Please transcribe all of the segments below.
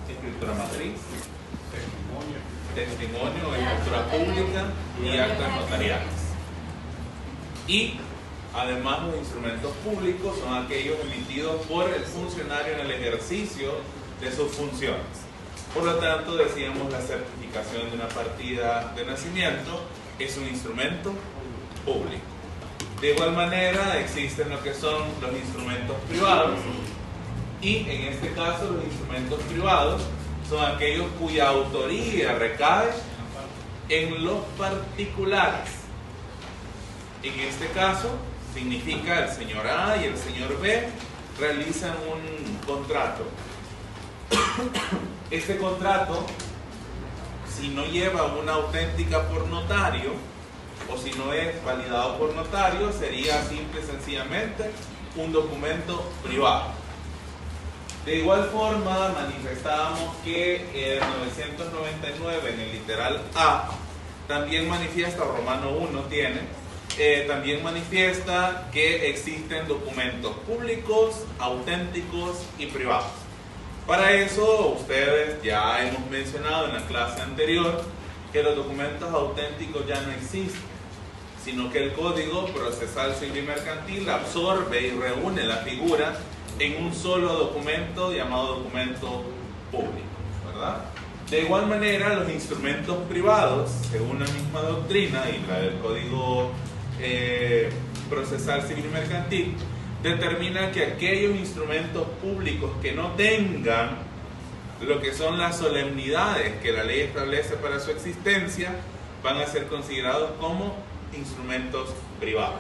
Escritura matriz, testimonio, escritura pública y actas notariales. Y además los instrumentos públicos son aquellos emitidos por el funcionario en el ejercicio de sus funciones. Por lo tanto, decíamos, la certificación de una partida de nacimiento es un instrumento público. De igual manera existen lo que son los instrumentos privados, y en este caso los instrumentos privados son aquellos cuya autoría recae en los particulares. En este caso significa el señor A y el señor B realizan un contrato. Este contrato, si no lleva una auténtica por notario o si no es validado por notario, sería simple y sencillamente un documento privado. De igual forma, manifestábamos que en 999 en el literal A también manifiesta, Romano 1 tiene, también manifiesta que existen documentos públicos, auténticos y privados. Para eso, ustedes ya hemos mencionado en la clase anterior que los documentos auténticos ya no existen, sino que el Código Procesal Civil y Mercantil absorbe y reúne la figura en un solo documento llamado documento público, ¿verdad? De igual manera, los instrumentos privados, según la misma doctrina y la del Código Procesal Civil y Mercantil, determina que aquellos instrumentos públicos que no tengan lo que son las solemnidades que la ley establece para su existencia van a ser considerados como instrumentos privados.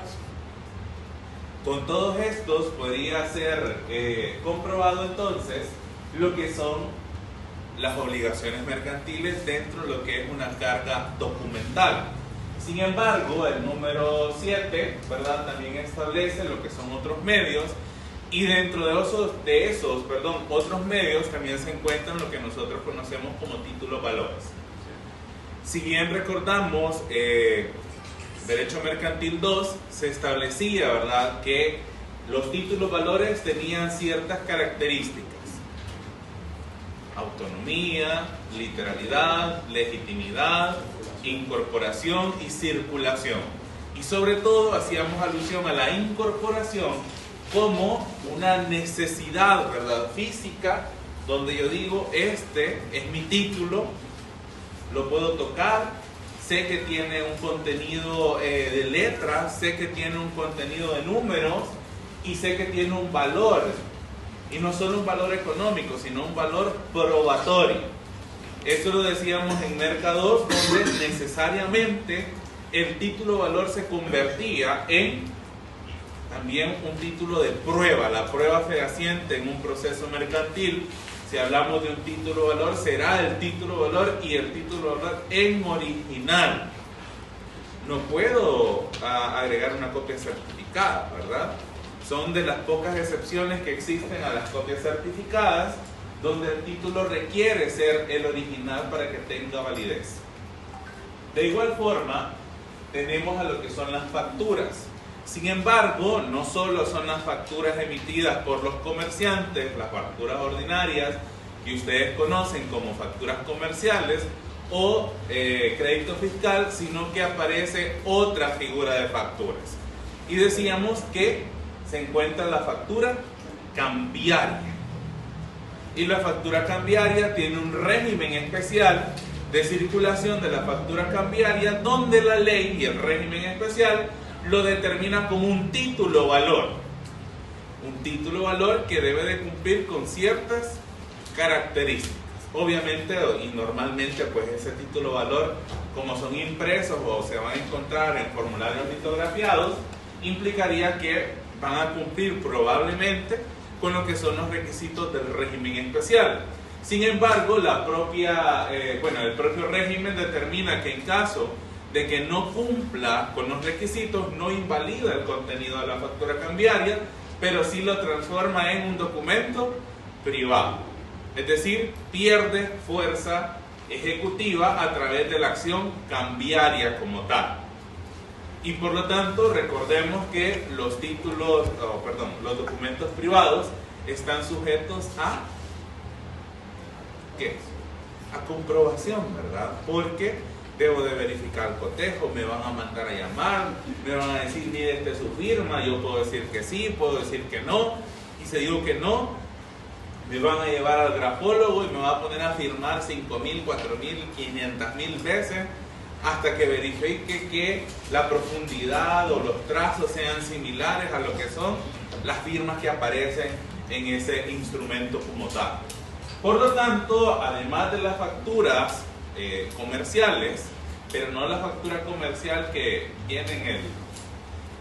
Con todos estos podría ser comprobado entonces lo que son las obligaciones mercantiles dentro de lo que es una carga documental. Sin embargo, el número 7, ¿verdad?, también establece lo que son otros medios, y dentro de esos otros medios también se encuentran lo que nosotros conocemos como títulos valores. Si bien recordamos, Derecho Mercantil 2 se establecía, ¿verdad?, que los títulos valores tenían ciertas características: autonomía, literalidad, legitimidad, incorporación y circulación. Y sobre todo hacíamos alusión a la incorporación como una necesidad, ¿verdad?, física, donde yo digo, este es mi título, lo puedo tocar, sé que tiene un contenido de letras, sé que tiene un contenido de números y sé que tiene un valor, y no solo un valor económico, sino un valor probatorio. Esto lo decíamos en Merca 2, donde necesariamente el título valor se convertía en también un título de prueba, la prueba fehaciente en un proceso mercantil. Si hablamos de un título valor, será el título valor y el título valor en original. No puedo agregar una copia certificada, ¿verdad? Son de las pocas excepciones que existen a las copias certificadas, donde el título requiere ser el original para que tenga validez. De igual forma, tenemos a lo que son las facturas. Sin embargo, no solo son las facturas emitidas por los comerciantes, las facturas ordinarias que ustedes conocen como facturas comerciales o crédito fiscal, sino que aparece otra figura de facturas. Y decíamos que se encuentra la factura cambiaria. Y la factura cambiaria tiene un régimen especial de circulación de la factura cambiaria, donde la ley y el régimen especial lo determina como un título valor. Un título valor que debe de cumplir con ciertas características. Obviamente y normalmente, pues ese título valor, como son impresos o se van a encontrar en formularios litografiados, implicaría que van a cumplir probablemente con lo que son los requisitos del régimen especial. Sin embargo, el propio régimen determina que en caso de que no cumpla con los requisitos, no invalida el contenido de la factura cambiaria, pero sí lo transforma en un documento privado. Es decir, pierde fuerza ejecutiva a través de la acción cambiaria como tal. Y por lo tanto, recordemos que los documentos privados están sujetos a ¿qué? A comprobación, ¿verdad? Porque debo de verificar el cotejo, me van a mandar a llamar, me van a decir, mire, esta es su firma, yo puedo decir que sí, puedo decir que no, y si digo que no, me van a llevar al grafólogo y me va a poner a firmar 5.000, 4.000, 500.000 veces hasta que verifique que la profundidad o los trazos sean similares a lo que son las firmas que aparecen en ese instrumento como tal. Por lo tanto, además de las facturas comerciales, pero no la factura comercial que viene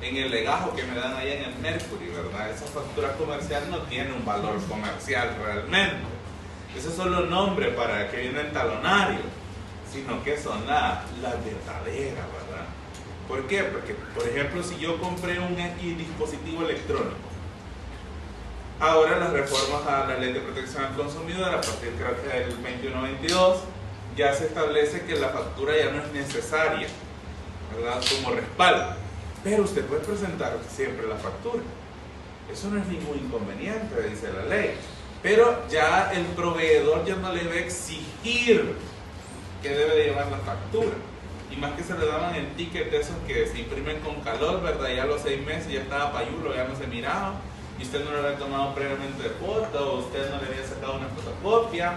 en el legajo que me dan allá en el Mercury, ¿verdad? Esa factura comercial no tiene un valor comercial realmente. Eso es solo un nombre para que viene el talonario, sino que son las verdaderas, ¿verdad? ¿Por qué? Porque, por ejemplo, si yo compré un X dispositivo electrónico, ahora las reformas a la Ley de Protección al Consumidor, a partir del 21-22, ya se establece que la factura ya no es necesaria, ¿verdad? Como respaldo. Pero usted puede presentar siempre la factura. Eso no es ningún inconveniente, dice la ley. Pero ya el proveedor ya no le va a exigir que debe de llevar la factura. Y más que se le daban en ticket de esos que se imprimen con calor, ¿verdad? Ya a los 6 meses ya estaba payulo, ya no se miraba. Y usted no le había tomado previamente de foto, o usted no le había sacado una fotocopia.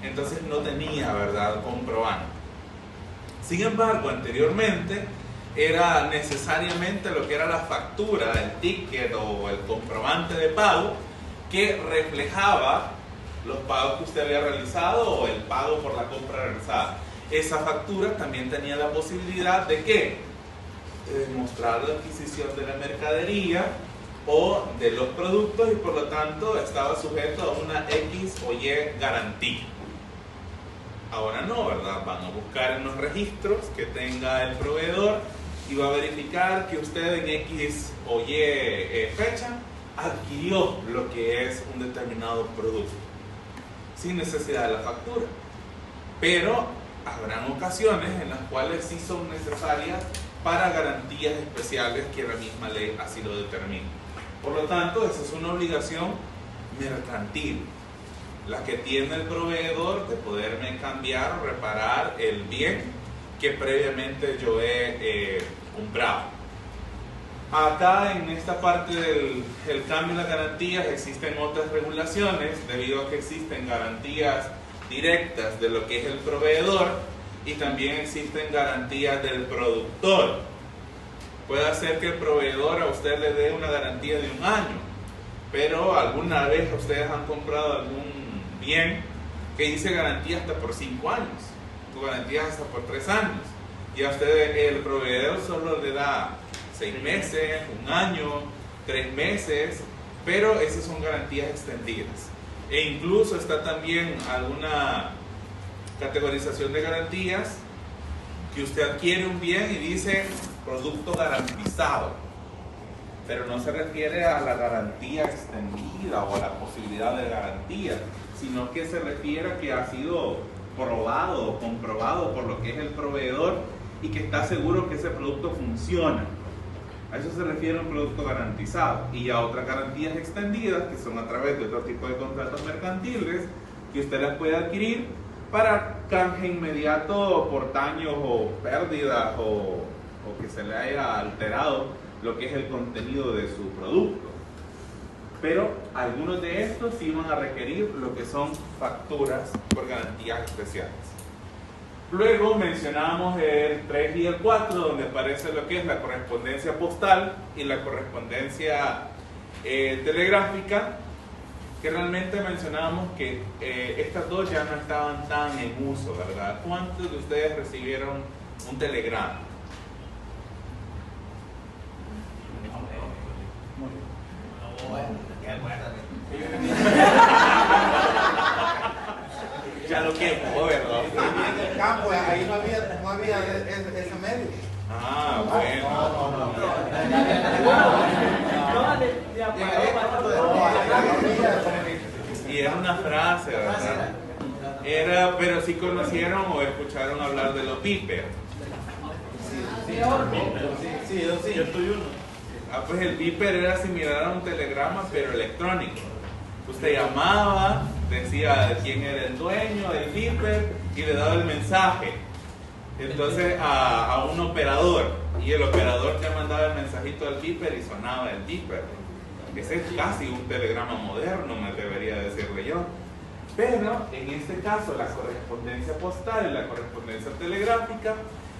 Entonces no tenía, ¿verdad?, comprobante. Sin embargo, anteriormente era necesariamente lo que era la factura, el ticket o el comprobante de pago que reflejaba los pagos que usted había realizado o el pago por la compra realizada. Esa factura también tenía la posibilidad de ¿qué? De demostrar la adquisición de la mercadería o de los productos y por lo tanto estaba sujeto a una X o Y garantía. Ahora no, ¿verdad? Van a buscar en los registros que tenga el proveedor y va a verificar que usted en X o Y fecha adquirió lo que es un determinado producto sin necesidad de la factura. Pero habrán ocasiones en las cuales sí son necesarias para garantías especiales que la misma ley así lo determina. Por lo tanto, esa es una obligación mercantil, la que tiene el proveedor de poderme cambiar o reparar el bien que previamente yo he comprado. Acá en esta parte del cambio de las garantías existen otras regulaciones debido a que existen garantías directas de lo que es el proveedor y también existen garantías del productor. Puede ser que el proveedor a usted le dé una garantía de 1 año, pero alguna vez ustedes han comprado algún bien que dice garantía hasta por 5 años, o garantía hasta por 3 años, y a usted el proveedor solo le da 6 meses, 1 año, 3 meses, pero esas son garantías extendidas. E incluso está también alguna categorización de garantías que usted adquiere un bien y dice producto garantizado, pero no se refiere a la garantía extendida o a la posibilidad de garantía, sino que se refiere a que ha sido probado o comprobado por lo que es el proveedor y que está seguro que ese producto funciona. A eso se refiere a un producto garantizado. Y a otras garantías extendidas que son a través de otro tipo de contratos mercantiles que usted las puede adquirir para canje inmediato por daños o pérdidas o que se le haya alterado lo que es el contenido de su producto. Pero algunos de estos sí van a requerir lo que son facturas por garantías especiales. Luego mencionamos el 3 y el 4, donde aparece lo que es la correspondencia postal y la correspondencia telegráfica, que realmente mencionábamos que estas dos ya no estaban tan en uso, ¿verdad? ¿Cuántos de ustedes recibieron un telegrama? Ya lo quemó, ¿verdad? En el campo, ahí no había ese medio. Ah, bueno. Y era una frase, ¿verdad? Pero sí conocieron o escucharon hablar de los beepers. Sí, yo soy uno. Ah, pues el beeper era similar a un telegrama, pero electrónico. Usted llamaba, decía quién era el dueño del beeper y le daba el mensaje. Entonces a un operador, y el operador te mandaba el mensajito al beeper y sonaba el beeper. Ese es casi un telegrama moderno, me debería decirle yo. Pero en este caso la correspondencia postal y la correspondencia telegráfica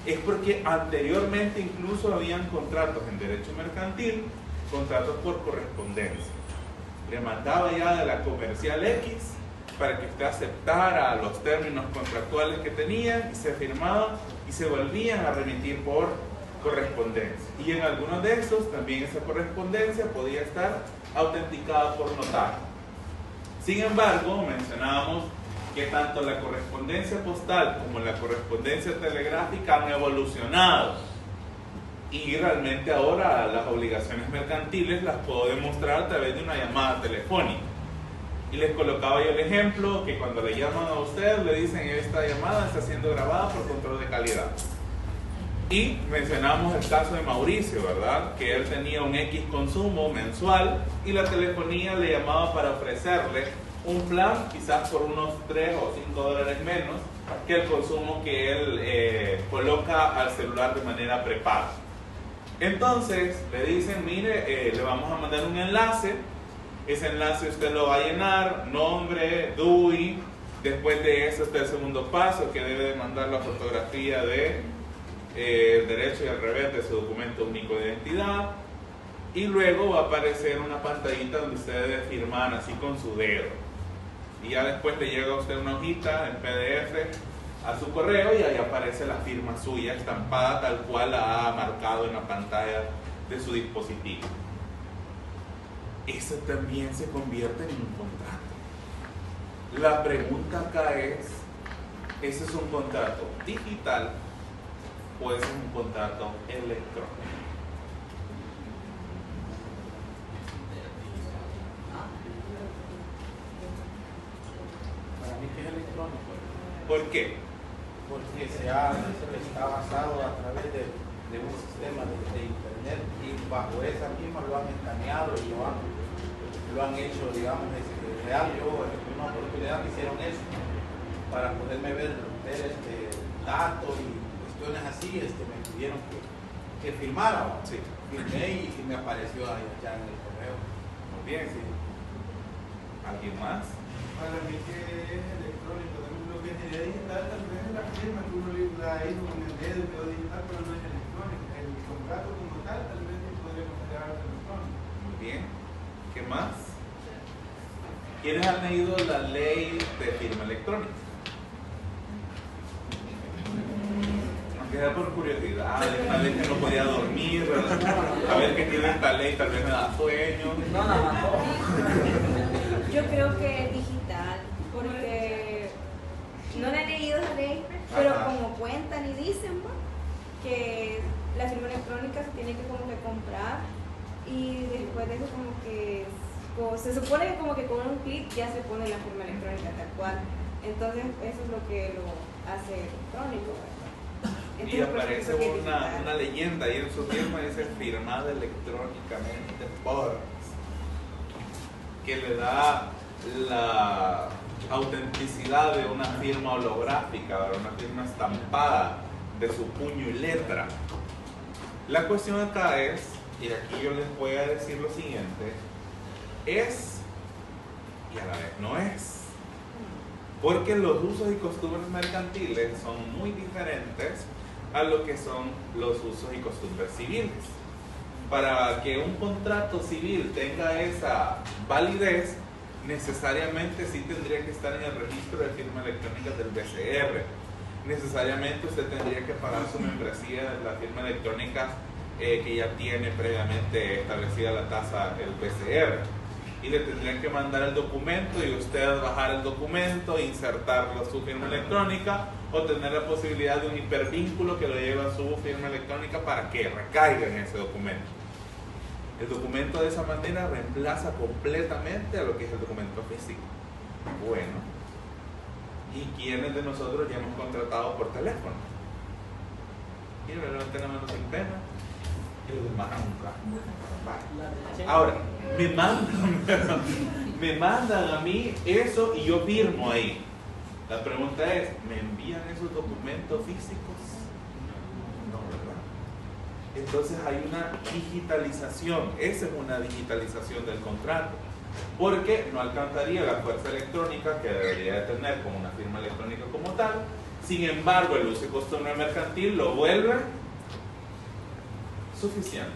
es porque anteriormente incluso habían contratos en derecho mercantil, contratos por correspondencia. Le mandaba ya de la comercial X para que usted aceptara los términos contractuales que tenían y se firmaba y se volvían a remitir por correspondencia. Y en algunos de esos también esa correspondencia podía estar autenticada por notario. Sin embargo, mencionábamos que tanto la correspondencia postal como la correspondencia telegráfica han evolucionado. Y realmente ahora las obligaciones mercantiles las puedo demostrar a través de una llamada telefónica. Y les colocaba yo el ejemplo que cuando le llaman a usted le dicen esta llamada está siendo grabada por control de calidad. Y mencionamos el caso de Mauricio, ¿verdad? Que él tenía un X consumo mensual y la telefonía le llamaba para ofrecerle un plan quizás por unos 3 o 5 dólares menos que el consumo que él coloca al celular de manera prepaga. Entonces le dicen, mire, le vamos a mandar un enlace, ese enlace usted lo va a llenar, nombre, DUI, después de eso está el segundo paso que debe de mandar la fotografía de el derecho y al revés de su documento único de identidad y luego va a aparecer una pantallita donde usted debe firmar así con su dedo y ya después le llega a usted una hojita en PDF a su correo y ahí aparece la firma suya estampada tal cual la ha marcado en la pantalla de su dispositivo. Eso también se convierte en un contrato. La pregunta acá es, ¿ese es un contrato digital o ese es un contrato electrónico? Para mí que es electrónico. ¿Por qué? Porque está basado a través de un sistema de internet y bajo esa misma lo han escaneado y lo han hecho, digamos, real. Yo en una oportunidad me hicieron eso para poderme ver datos y cuestiones así, me pidieron que filmara. Sí. Filmé y me apareció allá en el correo. Muy bien, sí. ¿Alguien más? Para mí que es electrónico, también lo que sería digital tal vez es la firma que uno la hizo con el dedo y quedó digital, pero no es electrónico. El contrato como tal vez sí podría considerarse electrónico. Muy bien. ¿Qué más? ¿Quiénes han leído la ley de firma electrónica? Aunque sea por curiosidad, una vez que no podía dormir, a ver qué tiene esta ley, tal vez me da sueño. Yo creo que es digital, porque no la he leído esa ley, pero como cuentan y dicen que la firma electrónica se tiene que como que comprar y después de eso como que se supone que como que con un clic ya se pone la firma electrónica tal cual. Entonces eso es lo que lo hace electrónico, ¿verdad? Entonces, Y aparece por eso es una leyenda y en su firma dice firmada electrónicamente por, que le da la autenticidad de una firma holográfica, de una firma estampada de su puño y letra. La cuestión acá es, y aquí yo les voy a decir lo siguiente, es y a la vez no es, porque los usos y costumbres mercantiles son muy diferentes a lo que son los usos y costumbres civiles. Para que un contrato civil tenga esa validez, necesariamente sí tendría que estar en el registro de firma electrónica del BCR. Necesariamente usted tendría que pagar su membresía de la firma electrónica que ya tiene previamente establecida la tasa del BCR. Y le tendrían que mandar el documento y usted bajar el documento, insertarlo a su firma electrónica o tener la posibilidad de un hipervínculo que lo lleve a su firma electrónica para que recaiga en ese documento. El documento de esa manera reemplaza completamente a lo que es el documento físico. Bueno, ¿y quiénes de nosotros ya hemos contratado por teléfono? Y levanten la mano sin pena. Y los demás nunca. Vale. Ahora, me mandan me mandan a mí eso y yo firmo ahí. La pregunta es, ¿me envían esos documentos físicos? No, ¿verdad? Entonces hay una digitalización, esa es una digitalización del contrato, porque no alcanzaría la fuerza electrónica que debería de tener como una firma electrónica como tal. Sin embargo, el uso y costumbre mercantil lo vuelve suficiente.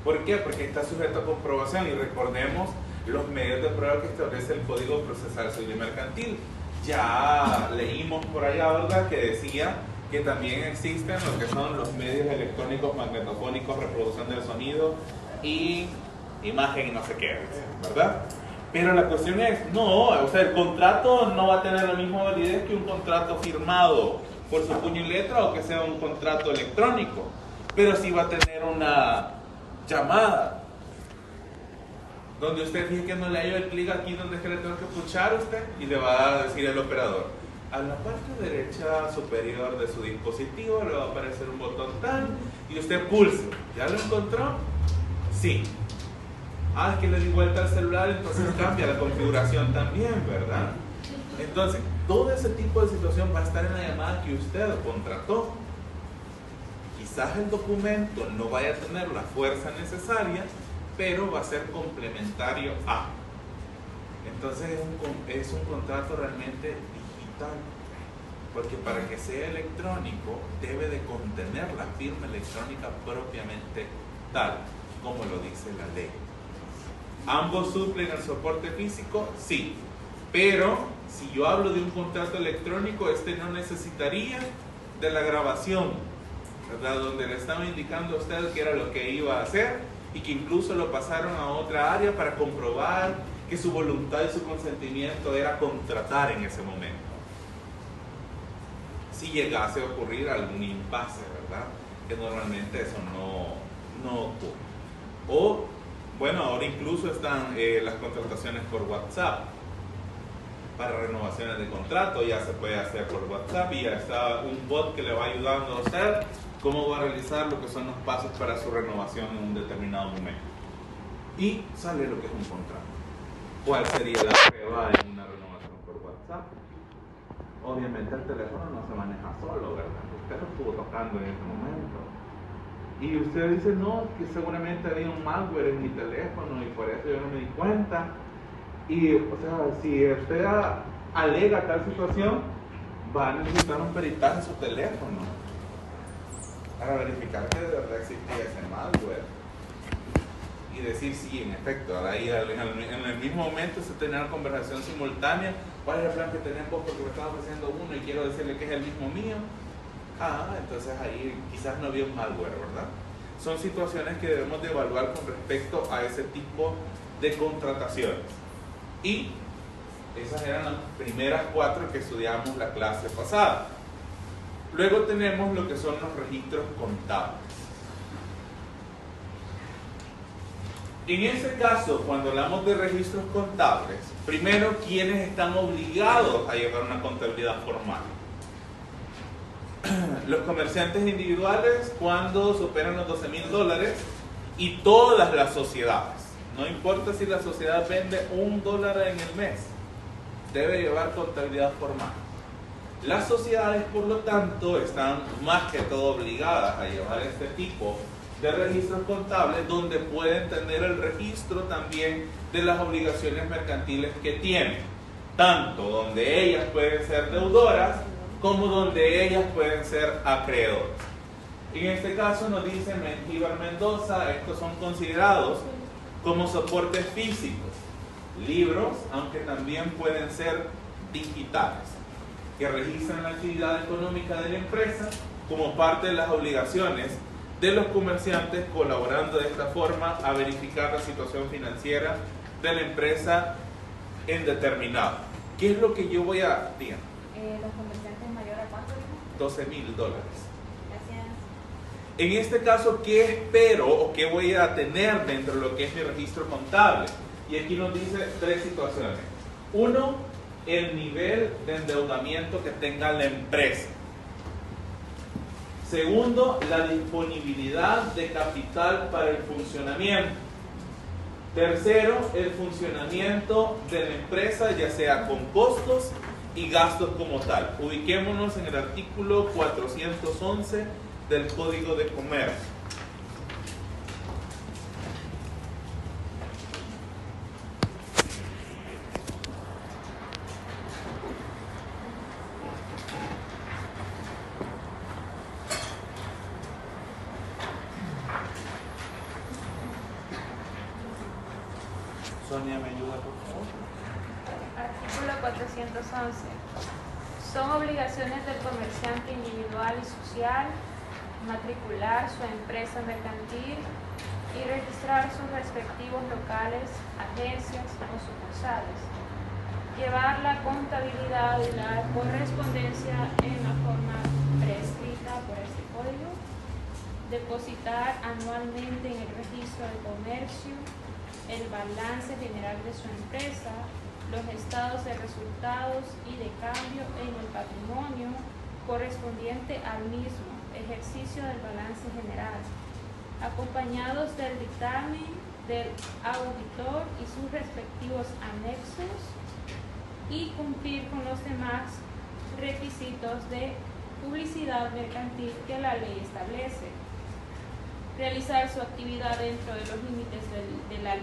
¿Por qué? Porque está sujeto a comprobación, y recordemos los medios de prueba que establece el Código Procesal Civil y Mercantil. Ya leímos por allá, ¿verdad?, que decía que también existen lo que son los medios electrónicos magnetofónicos, reproducción del sonido y imagen y no sé qué, ¿verdad? Pero la cuestión es, no, o sea, el contrato no va a tener la misma validez que un contrato firmado por su puño y letra o que sea un contrato electrónico, pero sí va a tener una llamada donde usted fije que no le ha hecho el clic aquí donde es que le tengo que puchar a usted, y le va a decir el operador, a la parte derecha superior de su dispositivo le va a aparecer un botón tal, y usted pulsa. ¿Ya lo encontró? Sí. Es que le di vuelta al celular, entonces cambia la configuración también, ¿verdad? Entonces, todo ese tipo de situación va a estar en la llamada que usted contrató. Quizás el documento no vaya a tener la fuerza necesaria, pero va a ser complementario a. Entonces es un contrato realmente digital, porque para que sea electrónico debe de contener la firma electrónica propiamente tal, como lo dice la ley. ¿Ambos suplen el soporte físico? Sí, pero si yo hablo de un contrato electrónico, este no necesitaría de la grabación, ¿verdad?, donde le estaba indicando a usted qué era lo que iba a hacer, y que incluso lo pasaron a otra área para comprobar que su voluntad y su consentimiento era contratar en ese momento. Si llegase a ocurrir algún impasse, ¿verdad?, que normalmente eso no ocurre. O, bueno, ahora incluso están las contrataciones por WhatsApp para renovaciones de contrato, ya se puede hacer por WhatsApp, y ya está un bot que le va ayudando a usted cómo va a realizar lo que son los pasos para su renovación en un determinado momento. Y sale lo que es un contrato. ¿Cuál sería la prueba en una renovación por WhatsApp? Obviamente el teléfono no se maneja solo, ¿verdad? Usted lo estuvo tocando en ese momento. Y usted dice, no, que seguramente había un malware en mi teléfono y por eso yo no me di cuenta. Y, o sea, si usted alega tal situación, va a necesitar un peritaje en su teléfono para verificar que de verdad existía ese malware y decir sí, en efecto. Ahí en el mismo momento se tenía una conversación simultánea. ¿Cuál es el plan que tenemos? Porque me estaba ofreciendo uno y quiero decirle que es el mismo mío. Entonces ahí quizás no había un malware, ¿verdad? Son situaciones que debemos de evaluar con respecto a ese tipo de contrataciones. Y esas eran las primeras 4 que estudiamos la clase pasada. Luego tenemos lo que son los registros contables. En ese caso, cuando hablamos de registros contables, primero, ¿quiénes están obligados a llevar una contabilidad formal? Los comerciantes individuales cuando superan los $12,000, y todas las sociedades. No importa si la sociedad vende $1 en el mes, debe llevar contabilidad formal. Las sociedades, por lo tanto, están más que todo obligadas a llevar este tipo de registros contables, donde pueden tener el registro también de las obligaciones mercantiles que tienen, tanto donde ellas pueden ser deudoras como donde ellas pueden ser acreedoras. En este caso nos dice Mengíbar Mendoza, estos son considerados como soportes físicos, libros, aunque también pueden ser digitales, que registran la actividad económica de la empresa como parte de las obligaciones de los comerciantes, colaborando de esta forma a verificar la situación financiera de la empresa en determinado. ¿Qué es lo que yo voy a decir? Los comerciantes mayores a ¿cuánto dijo? $12,000. Gracias. En este caso, ¿qué espero o qué voy a tener dentro de lo que es mi registro contable? Y aquí nos dice 3 situaciones. 1, el nivel de endeudamiento que tenga la empresa. Segundo, la disponibilidad de capital para el funcionamiento. Tercero, el funcionamiento de la empresa, ya sea con costos y gastos como tal. Ubiquémonos en el artículo 411 del Código de Comercio. Sonia, ¿me ayuda, por favor? Artículo 411. Son obligaciones del comerciante individual y social matricular su empresa mercantil y registrar sus respectivos locales, agencias o sucursales. Llevar la contabilidad y la correspondencia en la forma prescrita por este código. Depositar anualmente en el registro de comercio el balance general de su empresa, los estados de resultados y de cambio en el patrimonio correspondiente al mismo ejercicio del balance general, acompañados del dictamen del auditor y sus respectivos anexos, y cumplir con los demás requisitos de publicidad mercantil que la ley establece. Realizar su actividad dentro de los límites de la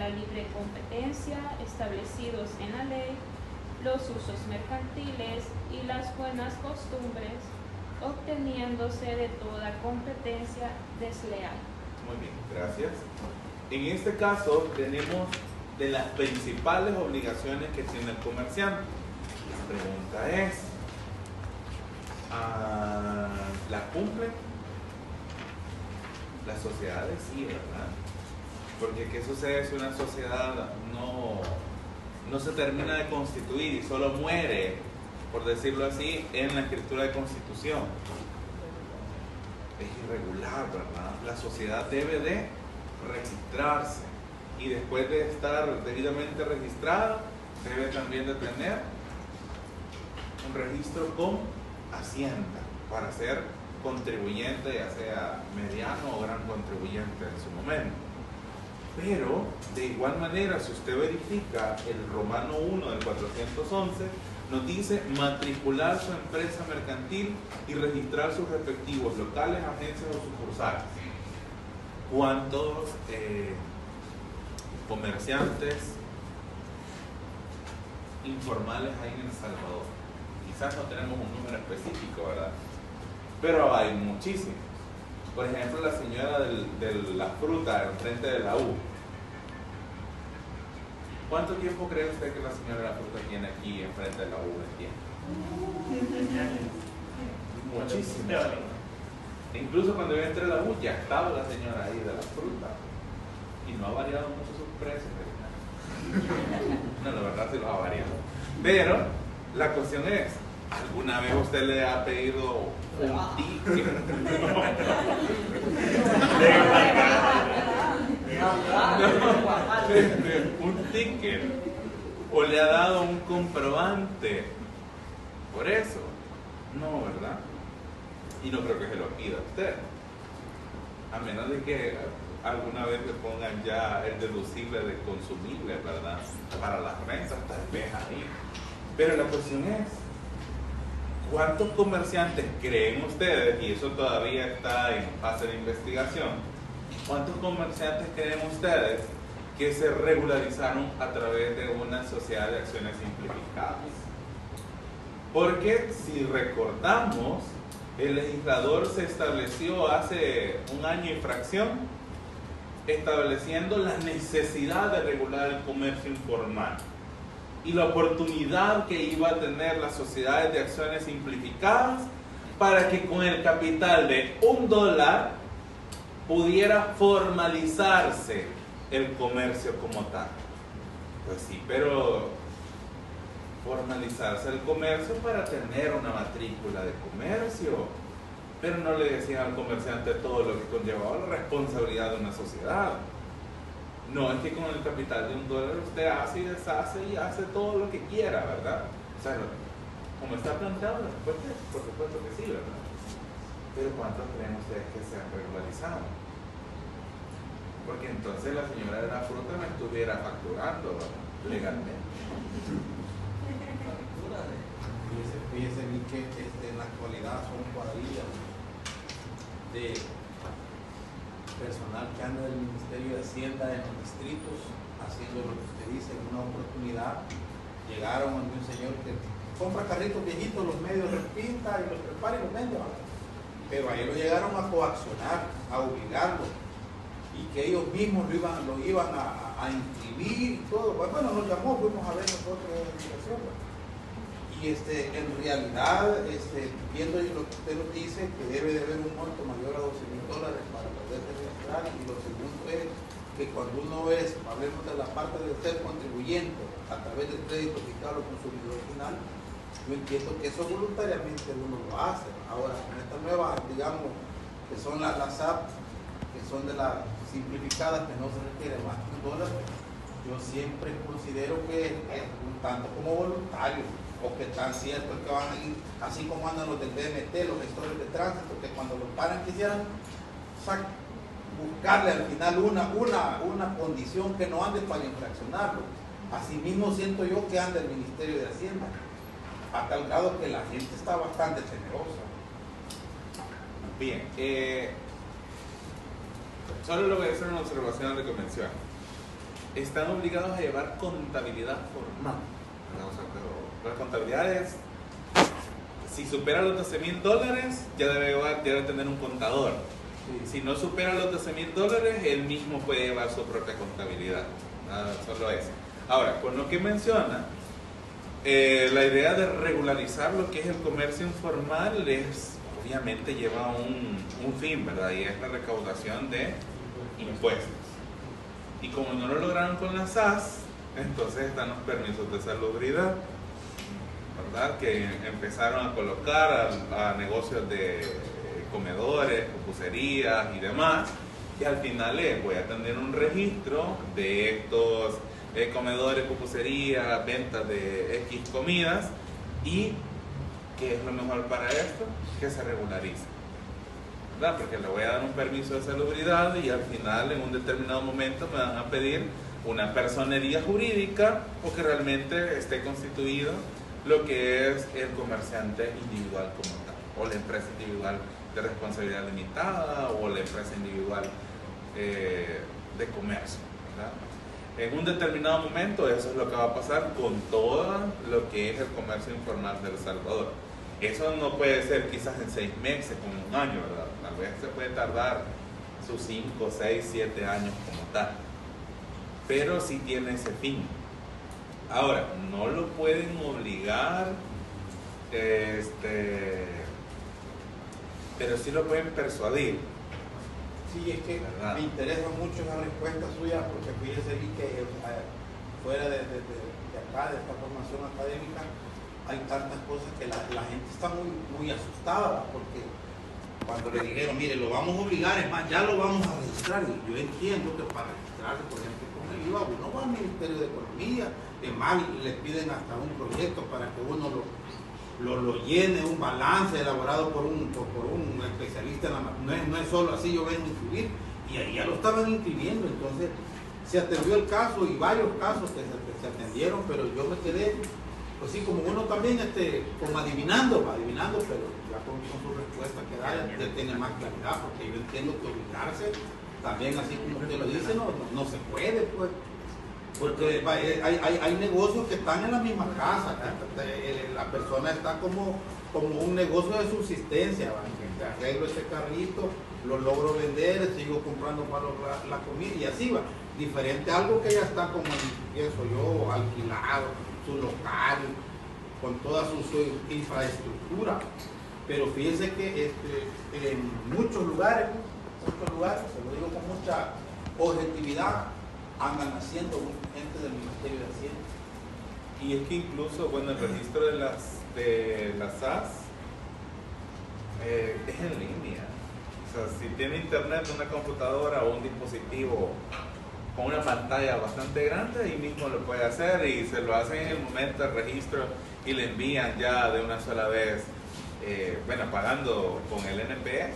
libre competencia establecidos en la ley, los usos mercantiles y las buenas costumbres, obteniéndose de toda competencia desleal. Muy bien, gracias. En este caso tenemos de las principales obligaciones que tiene el comerciante. La pregunta es, ¿la cumplen? Las sociedades sí, ¿verdad? Porque ¿qué sucede si una sociedad no se termina de constituir y solo muere, por decirlo así, en la escritura de constitución? Es irregular, ¿verdad? La sociedad debe de registrarse y después de estar debidamente registrada, debe también de tener un registro con Hacienda para ser contribuyente, ya sea mediano o gran contribuyente en su momento. Pero de igual manera, si usted verifica el Romano 1 del 411, nos dice matricular su empresa mercantil y registrar sus respectivos locales, agencias o sucursales. ¿Cuántos comerciantes informales hay en El Salvador? Quizás no tenemos un número específico, ¿verdad? Pero hay muchísimos. Por ejemplo, la señora de la fruta enfrente de la U. ¿Cuánto tiempo cree usted que la señora de la fruta tiene aquí enfrente de la U de tiempo? Muchísimo. Incluso cuando yo entré a la U ya estaba la señora ahí de la fruta. Y no ha variado mucho sus precios. No, la verdad sí lo ha variado. Pero la cuestión es, ¿alguna vez usted le ha pedido un ticket? Un ticket. ¿O le ha dado un comprobante? Por eso. No, ¿verdad? Y no creo que se lo pida a usted. A menos de que alguna vez le pongan ya el deducible de consumible, ¿verdad? Para las rentas, tal vez ahí. Pero la cuestión es, ¿cuántos comerciantes creen ustedes, y eso todavía está en fase de investigación, cuántos comerciantes creen ustedes que se regularizaron a través de una sociedad de acciones simplificadas? Porque si recordamos, el legislador se estableció hace un año y fracción, estableciendo la necesidad de regular el comercio informal y la oportunidad que iba a tener las sociedades de acciones simplificadas para que con el capital de $1 pudiera formalizarse el comercio como tal. Pues sí, pero formalizarse el comercio para tener una matrícula de comercio, pero no le decían al comerciante todo lo que conllevaba la responsabilidad de una sociedad. No es que con el capital de $1 usted hace y deshace y hace todo lo que quiera, ¿verdad? O sea, como está planteado, por supuesto que sí, ¿verdad? Pero ¿cuántos creen ustedes que se han regularizado? porque entonces la señora de la fruta me estuviera facturando legalmente. Fíjese que en la actualidad son cuadrillas de personal que anda del Ministerio de Hacienda en los distritos haciendo lo que usted dice. En una oportunidad llegaron a un señor que compra carritos viejitos, los medios los pinta y los prepara y los vende, ¿vale? Pero ahí lo llegaron a coaccionar, a obligarlo, y que ellos mismos lo iban a inscribir y todo. Bueno, nos llamó, fuimos a ver nosotros la investigación, ¿vale? Y en realidad, viendo lo que usted nos dice, que debe de haber un monto mayor a $12,000 para poder registrar, y lo segundo es que cuando uno hablemos de la parte de ser contribuyente a través del crédito fiscal o consumidor final, yo entiendo que eso voluntariamente uno lo hace. Ahora, con estas nuevas, digamos, que son las SAP, que son de las simplificadas, que no se requiere más que $1, yo siempre considero que es un tanto como voluntario. O que tan cierto es que van a ir, así como andan los del BMT, los gestores de tránsito, que cuando los paran quisieran buscarle al final una condición que no ande para infraccionarlo. Asimismo siento yo que anda el Ministerio de Hacienda, a tal grado que la gente está bastante temerosa. Bien, solo le voy a hacer una observación de convención. Están obligados a llevar contabilidad formal. La contabilidad es, si supera los $12,000, ya debe tener un contador. Si no supera los $12,000, él mismo puede llevar su propia contabilidad. Solo eso. Ahora, con lo que menciona, la idea de regularizar lo que es el comercio informal obviamente lleva un fin, ¿verdad? Y es la recaudación de impuestos. Y como no lo lograron con la SAS, entonces están los permisos de salubridad, ¿verdad? Que empezaron a colocar a negocios de comedores, pupuserías y demás, y al final voy a tener un registro de estos comedores, pupuserías, ventas de X comidas. Y ¿qué es lo mejor para esto? Que se regularice, ¿verdad? Porque le voy a dar un permiso de salubridad y al final en un determinado momento me van a pedir una personería jurídica o que realmente esté constituido lo que es el comerciante individual como tal, o la empresa individual de responsabilidad limitada, o la empresa individual de comercio, ¿verdad? En un determinado momento eso es lo que va a pasar con todo lo que es el comercio informal de El Salvador. Eso no puede ser quizás en 6 meses, como un año, ¿verdad? Tal vez se puede tardar sus 5, 6, 7 años como tal, pero sí tiene ese fin. Ahora, no lo pueden obligar, pero sí lo pueden persuadir. Sí, es que ¿verdad? me interesa mucho la respuesta suya, porque fíjese que fuera de acá, de esta formación académica, hay tantas cosas que la gente está muy asustada, porque cuando le dijeron, mire, lo vamos a obligar, es más, ya lo vamos a registrar, y yo entiendo que para registrarse, por ejemplo, con el IVA, uno va al Ministerio de Economía, es más, le piden hasta un proyecto para que uno lo llene, un balance elaborado por un especialista en la, no es solo así, yo vengo a inscribir, y ahí ya lo estaban inscribiendo. Entonces se atendió el caso y varios casos que se atendieron, pero yo me quedé, pues sí, como uno también como adivinando, pero ya con su respuesta que da, ya tiene más claridad, porque yo entiendo que obligarse, también así como usted lo dice, no se puede, pues. Porque hay negocios que están en la misma casa, la persona está como un negocio de subsistencia, que arreglo este carrito, lo logro vender, sigo comprando para la comida y así va. Diferente a algo que ya está como, pienso yo, alquilado, su local, con toda su infraestructura. Pero fíjense que en muchos lugares, se lo digo con mucha objetividad, andan haciendo gente del Ministerio de Hacienda. Y es que incluso, bueno, el registro de las SAS es en línea. O sea, si tiene internet, una computadora o un dispositivo con una pantalla bastante grande, ahí mismo lo puede hacer y se lo hacen en el momento del registro y le envían ya de una sola vez, bueno, pagando con el NPE,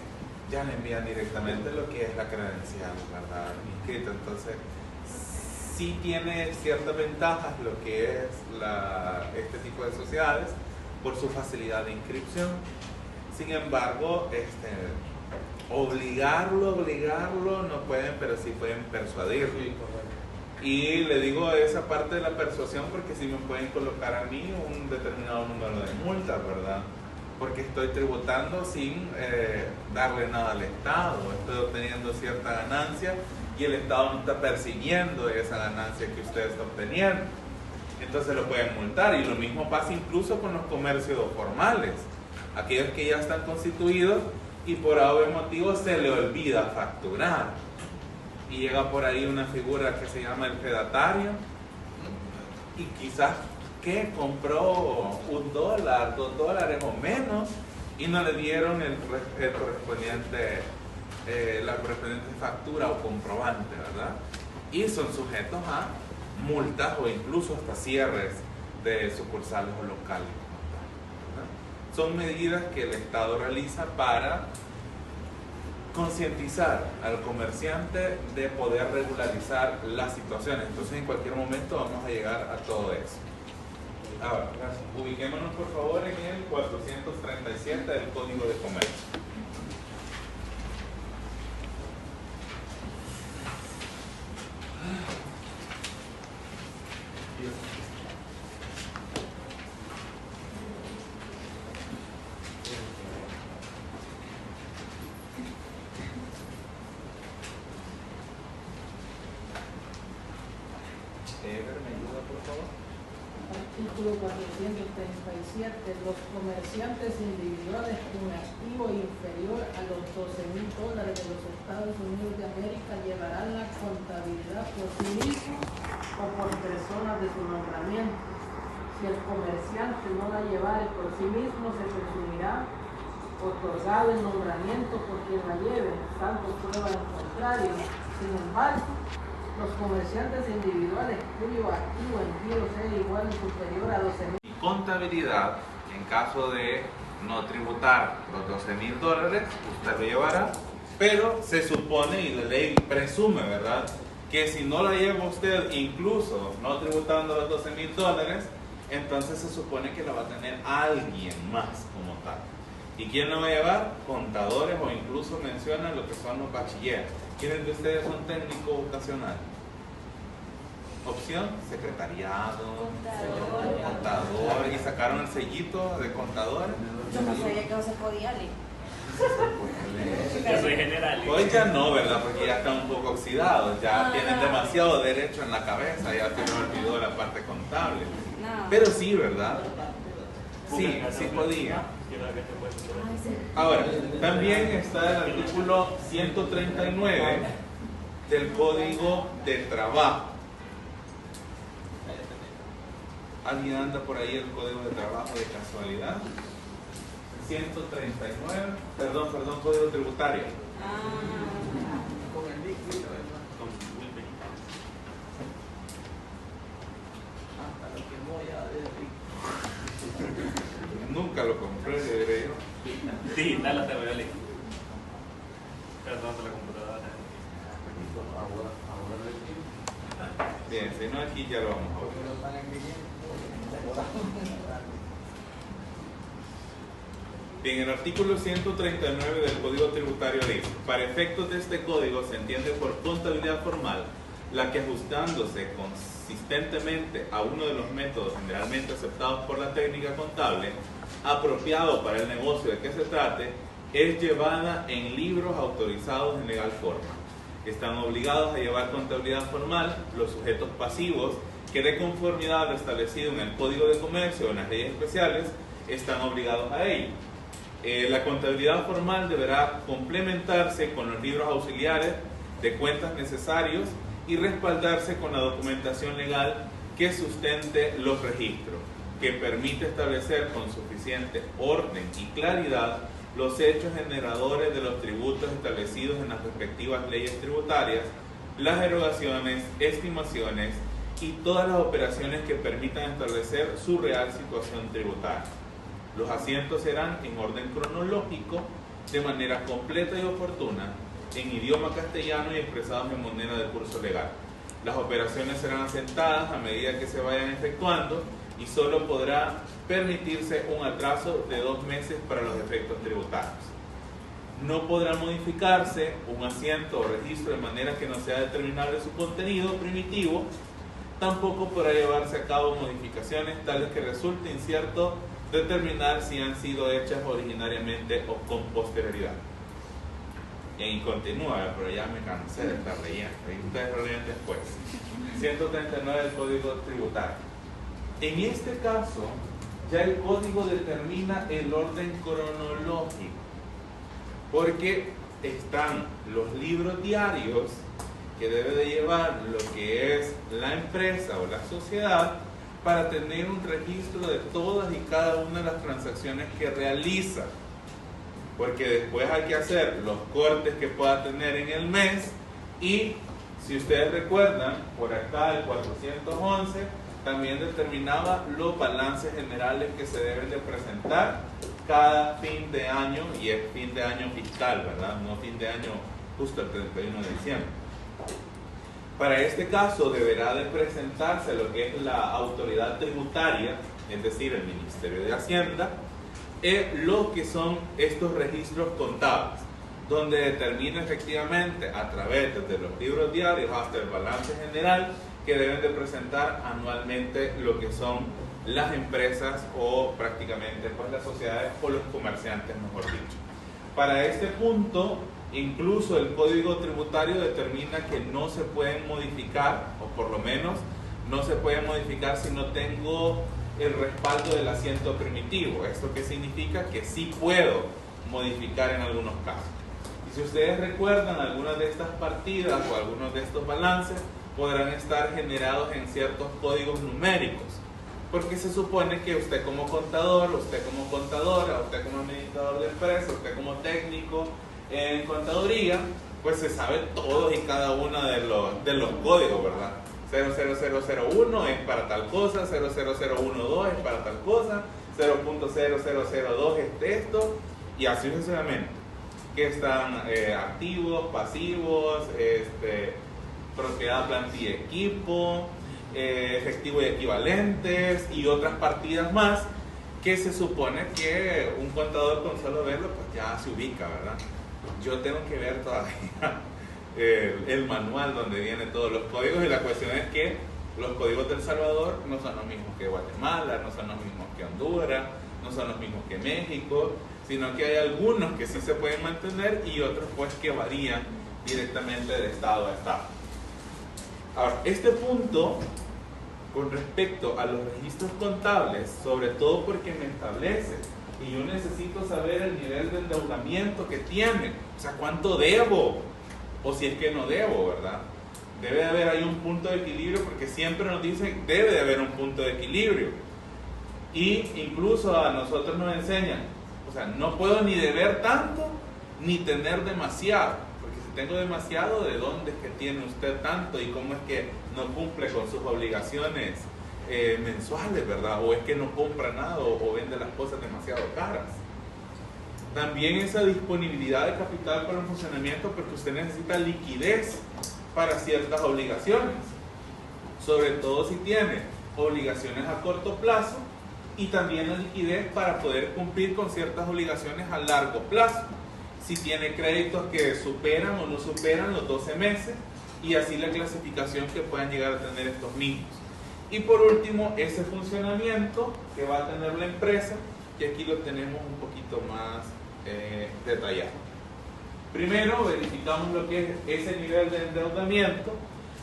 ya le envían directamente lo que es la credencial, ¿verdad? Inscrita. Entonces, sí tiene ciertas ventajas lo que es este tipo de sociedades por su facilidad de inscripción. Sin embargo, obligarlo no pueden, pero sí pueden persuadirlo. Sí, correcto. Y le digo esa parte de la persuasión porque sí me pueden colocar a mí un determinado número de multas, ¿verdad? Porque estoy tributando sin darle nada al Estado, estoy obteniendo cierta ganancia y el Estado no está persiguiendo esa ganancia que usted está obteniendo. Entonces lo pueden multar, y lo mismo pasa incluso con los comercios formales, aquellos que ya están constituidos y por algún motivo se le olvida facturar y llega por ahí una figura que se llama el fedatario y quizás que compró $1, $2 o menos y no le dieron el correspondiente, la correspondiente factura o comprobante, ¿verdad? Y son sujetos a multas o incluso hasta cierres de sucursales o locales, ¿verdad? Son medidas que el Estado realiza para concientizar al comerciante de poder regularizar las situaciones. Entonces en cualquier momento vamos a llegar a todo eso. Ahora, ubiquémonos por favor en el 437 del Código de Comercio. ¿Me ayuda por favor? Artículo 437. Los comerciantes individuales con activo inferior a los $12,000 de los Estados Unidos de América llevarán la contabilidad por sí mismos o por personas de su nombramiento. Si el comerciante no la llevare por sí mismo, se presumirá otorgado el nombramiento por quien la lleve, salvo prueba en contrario. Sin embargo, los comerciantes individuales cuyo activo en giro sea igual o superior a $12,000. Y contabilidad, en caso de no tributar los $12,000, usted lo llevará, pero se supone y la ley presume, ¿verdad?, que si no la lleva usted, incluso no tributando los $12,000, entonces se supone que la va a tener alguien más como tal. ¿Y quién la va a llevar? Contadores, o incluso mencionan lo que son los bachilleres. ¿Quiénes de ustedes son técnicos vocacionales? Opción, secretariado, contador, y sacaron el sellito de contador. Yo no sabía que no se podía leer. Yo soy general. Hoy ya no, ¿verdad? Porque ya están un poco oxidados, ya tienen demasiado derecho en la cabeza, ya se me olvidó la parte contable. No. Pero sí, ¿verdad? Sí, sí podía. Ahora, también está el artículo 139 del Código de Trabajo. ¿Alguien anda por ahí el Código de Trabajo de casualidad? 139, perdón, Código Tributario. Con el líquido, hasta lo quemó ya de Nunca lo compré, diré yo. Digital la teoría líquida. Perdón, por la computadora. Bien, si no aquí ya lo vamos a ver. Bien, el artículo 139 del Código Tributario dice: para efectos de este código se entiende por contabilidad formal la que, ajustándose consistentemente a uno de los métodos generalmente aceptados por la técnica contable, apropiado para el negocio de que se trate, es llevada en libros autorizados en legal forma. Están obligados a llevar contabilidad formal los sujetos pasivos que, de conformidad a lo establecido en el Código de Comercio o en las leyes especiales, están obligados a ello. La contabilidad formal deberá complementarse con los libros auxiliares de cuentas necesarios y respaldarse con la documentación legal que sustente los registros, que permite establecer con suficiente orden y claridad los hechos generadores de los tributos establecidos en las respectivas leyes tributarias, las erogaciones, estimaciones y todas las operaciones que permitan establecer su real situación tributaria. Los asientos serán en orden cronológico de manera completa y oportuna en idioma castellano y expresados en moneda de curso legal. Las operaciones serán asentadas a medida que se vayan efectuando y solo podrá permitirse un atraso de 2 meses para los efectos tributarios. No podrá modificarse un asiento o registro de manera que no sea determinable su contenido primitivo. Tampoco podrá llevarse a cabo modificaciones tales que resulte incierto determinar si han sido hechas originariamente o con posterioridad. Y continúa, pero ya me cansé de estar leyendo. Y ustedes lo leen después. 139 del Código Tributario. En este caso, ya el código determina el orden cronológico, porque están los libros diarios que debe de llevar lo que es la empresa o la sociedad para tener un registro de todas y cada una de las transacciones que realiza, porque después hay que hacer los cortes que pueda tener en el mes. Y si ustedes recuerdan, por acá el 411 también determinaba los balances generales que se deben de presentar cada fin de año, y es fin de año fiscal, ¿verdad? No fin de año justo el 31 de diciembre. Para este caso deberá de presentarse lo que es la autoridad tributaria, es decir, el Ministerio de Hacienda, lo que son estos registros contables, donde determina efectivamente a través de los libros diarios hasta el balance general que deben de presentar anualmente lo que son las empresas o prácticamente pues las sociedades o los comerciantes, mejor dicho. Para este punto, incluso el Código Tributario determina que no se pueden modificar, o por lo menos no se pueden modificar si no tengo el respaldo del asiento primitivo. ¿Esto qué significa? Que sí puedo modificar en algunos casos. Y si ustedes recuerdan, algunas de estas partidas o algunos de estos balances podrán estar generados en ciertos códigos numéricos, porque se supone que usted como contador, usted como contadora, usted como administrador de empresa, usted como técnico en contaduría, pues se sabe todos y cada uno de los códigos, ¿verdad? 00001 es para tal cosa, 00012 es para tal cosa, 0.0002 es esto, y así sucesivamente. Que están activos, pasivos, propiedad, plantilla y equipo, efectivo y equivalentes, y otras partidas más que se supone que un contador con solo verlo pues ya se ubica, ¿verdad? Yo tengo que ver todavía el manual donde vienen todos los códigos, y la cuestión es que los códigos de El Salvador no son los mismos que Guatemala, no son los mismos que Honduras, no son los mismos que México, sino que hay algunos que sí se pueden mantener y otros pues que varían directamente de estado a estado. Ahora, este punto con respecto a los registros contables, sobre todo porque me establece y yo necesito saber el nivel de endeudamiento que tiene, o sea, cuánto debo, o si es que no debo, ¿verdad? Debe de haber ahí un punto de equilibrio, porque siempre nos dicen debe de haber un punto de equilibrio, y incluso a nosotros nos enseñan, o sea, no puedo ni deber tanto ni tener demasiado, porque si tengo demasiado, ¿de dónde es que tiene usted tanto? Y cómo es que no cumple con sus obligaciones mensuales, ¿verdad? O es que no compra nada o vende las cosas demasiado caras. También esa disponibilidad de capital para el funcionamiento, porque usted necesita liquidez para ciertas obligaciones, sobre todo si tiene obligaciones a corto plazo, y también la liquidez para poder cumplir con ciertas obligaciones a largo plazo, si tiene créditos que superan o no superan los 12 meses, y así la clasificación que puedan llegar a tener estos mismos. Y por último, ese funcionamiento que va a tener la empresa, que aquí lo tenemos un poquito más detallado. Primero, verificamos lo que es ese nivel de endeudamiento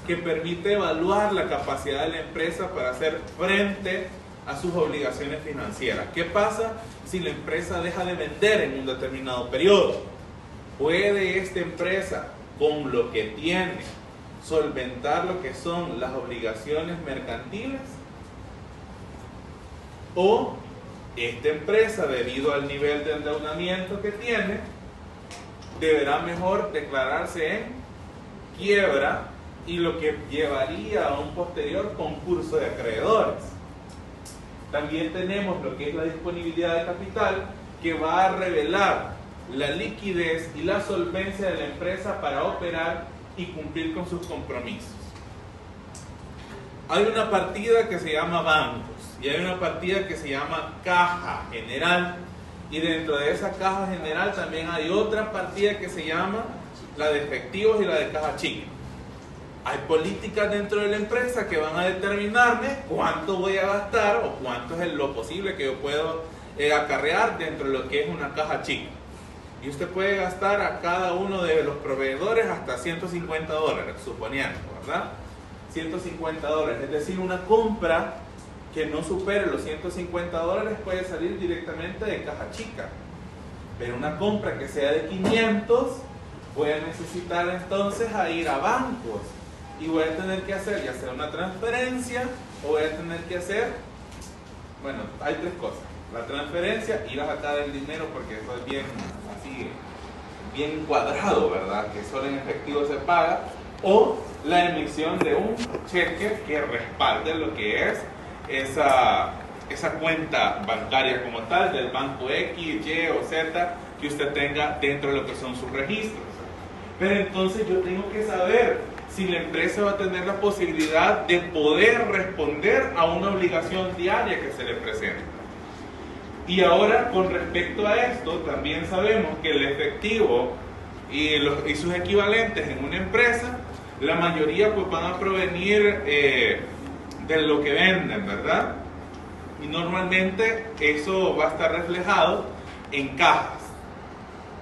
que permite evaluar la capacidad de la empresa para hacer frente a sus obligaciones financieras. ¿Qué pasa si la empresa deja de vender en un determinado periodo? ¿Puede esta empresa, con lo que tiene, solventar lo que son las obligaciones mercantiles? ¿O esta empresa, debido al nivel de endeudamiento que tiene, deberá mejor declararse en quiebra, y lo que llevaría a un posterior concurso de acreedores? También tenemos lo que es la disponibilidad de capital, que va a revelar la liquidez y la solvencia de la empresa para operar y cumplir con sus compromisos. Hay una partida que se llama bancos y hay una partida que se llama caja general, y dentro de esa caja general también hay otra partida que se llama la de efectivos y la de caja chica. Hay políticas dentro de la empresa que van a determinarme cuánto voy a gastar o cuánto es lo posible que yo puedo acarrear dentro de lo que es una caja chica. Y usted puede gastar a cada uno de los proveedores hasta $150, suponiendo, ¿verdad? $150, es decir, una compra que no supere los $150 puede salir directamente de caja chica. Pero una compra que sea de 500 voy a necesitar entonces a ir a bancos y voy a tener que hacer ya sea una transferencia o voy a tener que hacer, bueno, hay tres cosas: la transferencia, ir a sacar el dinero porque eso es bien así, bien cuadrado, ¿verdad? Que solo en efectivo se paga, o la emisión de un cheque que respalde lo que es esa cuenta bancaria como tal del banco X, Y o Z que usted tenga dentro de lo que son sus registros. Pero entonces yo tengo que saber si la empresa va a tener la posibilidad de poder responder a una obligación diaria que se le presenta. Y ahora, con respecto a esto, también sabemos que el efectivo y sus equivalentes en una empresa, la mayoría pues van a provenir de lo que venden, ¿verdad? Y normalmente eso va a estar reflejado en cajas,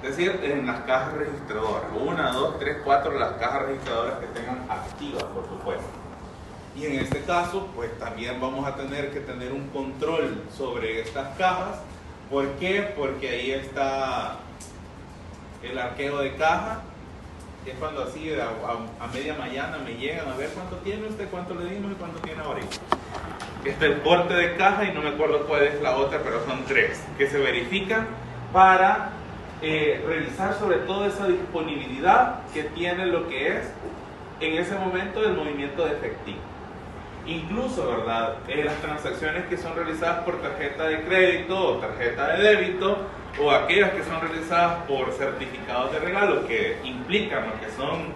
es decir, en las cajas registradoras, 1, 2, 3, 4 las cajas registradoras que tengan activas, por supuesto. Y en este caso, pues también vamos a tener que tener un control sobre estas cajas. ¿Por qué? Porque ahí está el arqueo de caja. Es cuando así a media mañana me llegan a ver cuánto tiene usted, cuánto le dimos y cuánto tiene ahorita. Está el porte de caja y no me acuerdo cuál es la otra, pero son 3 que se verifican para revisar sobre todo esa disponibilidad que tiene lo que es en ese momento el movimiento de efectivo. Incluso, ¿verdad? Las transacciones que son realizadas por tarjeta de crédito o tarjeta de débito, o aquellas que son realizadas por certificados de regalo que implican lo que son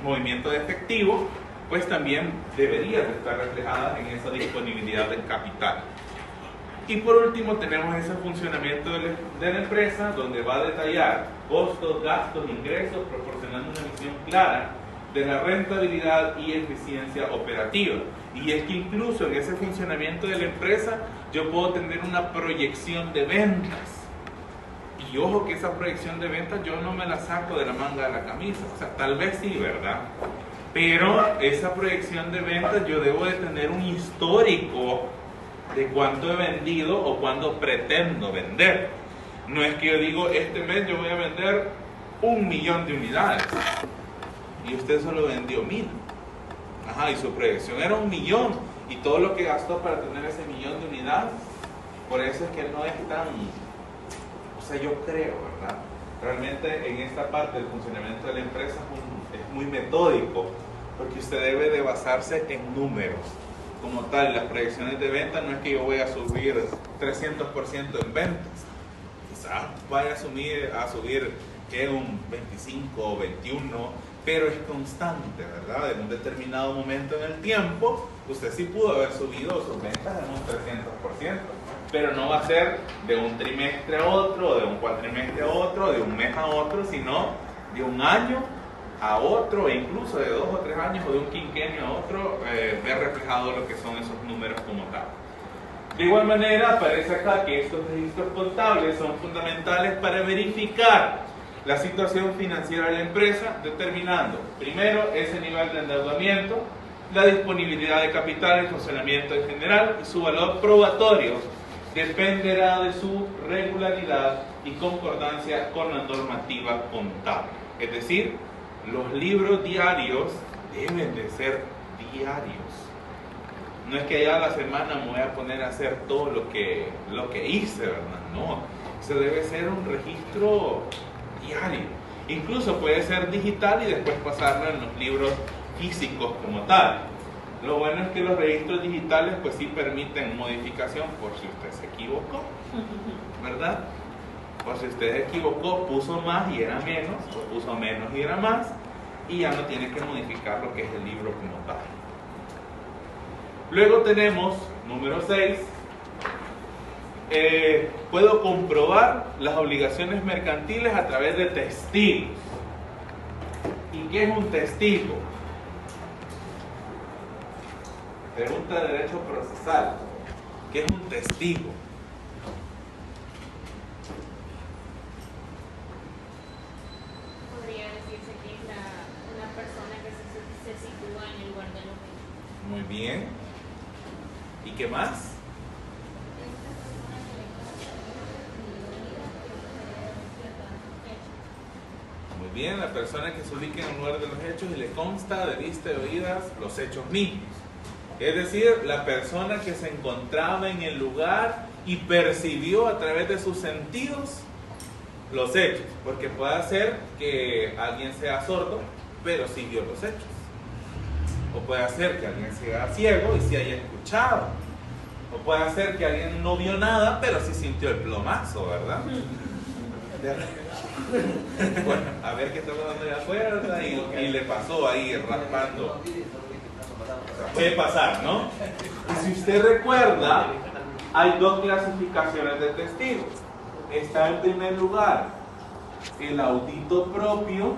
movimientos de efectivo, pues también deberían estar reflejadas en esa disponibilidad del capital. Y por último tenemos ese funcionamiento de la empresa, donde va a detallar costos, gastos, ingresos, proporcionando una visión clara de la rentabilidad y eficiencia operativa. Y es que incluso en ese funcionamiento de la empresa yo puedo tener una proyección de ventas. Y ojo que esa proyección de ventas yo no me la saco de la manga de la camisa. O sea, tal vez sí, ¿verdad? Pero esa proyección de ventas yo debo de tener un histórico de cuánto he vendido o cuánto pretendo vender. No es que yo digo, este mes yo voy a vender 1.000.000 de unidades y usted solo vendió 1.000. Ajá, y su proyección era 1.000.000 y todo lo que gastó para tener ese 1.000.000 de unidades. Por eso es que no es tan, o sea, yo creo, ¿verdad? Realmente en esta parte del funcionamiento de la empresa es muy metódico, porque usted debe de basarse en números. Como tal, las proyecciones de venta no es que yo voy a subir 300% en ventas. Quizás vaya a subir que un 25 o 21, pero es constante, ¿verdad? En un determinado momento en el tiempo, usted sí pudo haber subido sus ventas en un 300%, pero no va a ser de un trimestre a otro, de un cuatrimestre a otro, de un mes a otro, sino de un año a otro, e incluso de 2 o 3 años o de un quinquenio a otro, ver reflejado lo que son esos números como tal. De igual manera, aparece acá que estos registros contables son fundamentales para verificar la situación financiera de la empresa, determinando primero ese nivel de endeudamiento, la disponibilidad de capital, el funcionamiento en general y su valor probatorio dependerá de su regularidad y concordancia con la normativa contable. Es decir, los libros diarios deben de ser diarios. No es que ya a la semana me voy a poner a hacer todo lo que hice, ¿verdad? No, eso debe ser un registro diario. Incluso puede ser digital y después pasarlo en los libros físicos como tal. Lo bueno es que los registros digitales pues sí permiten modificación por si usted se equivocó, ¿verdad? O si usted se equivocó, puso más y era menos, o puso menos y era más, y ya no tiene que modificar lo que es el libro como tal. Luego tenemos, número 6, puedo comprobar las obligaciones mercantiles a través de testigos. ¿Y qué es un testigo? Pregunta de derecho procesal. ¿Qué es un testigo? Podría decirse que es una persona que se sitúa en el lugar de los hechos. Muy bien. ¿Y qué más? Muy bien, la persona que se ubica en el lugar de los hechos y le consta de vista y oídas los hechos mismos. Es decir, la persona que se encontraba en el lugar y percibió a través de sus sentidos los hechos. Porque puede ser que alguien sea sordo, pero sí vio los hechos. O puede ser que alguien sea ciego y sí haya escuchado. O puede ser que alguien no vio nada, pero sí sintió el plomazo, ¿verdad? Bueno, a ver qué está dando de afuera y le pasó ahí raspando. Puede pasar, ¿no? Y si usted recuerda, hay dos clasificaciones de testigos. Está en primer lugar el audito propio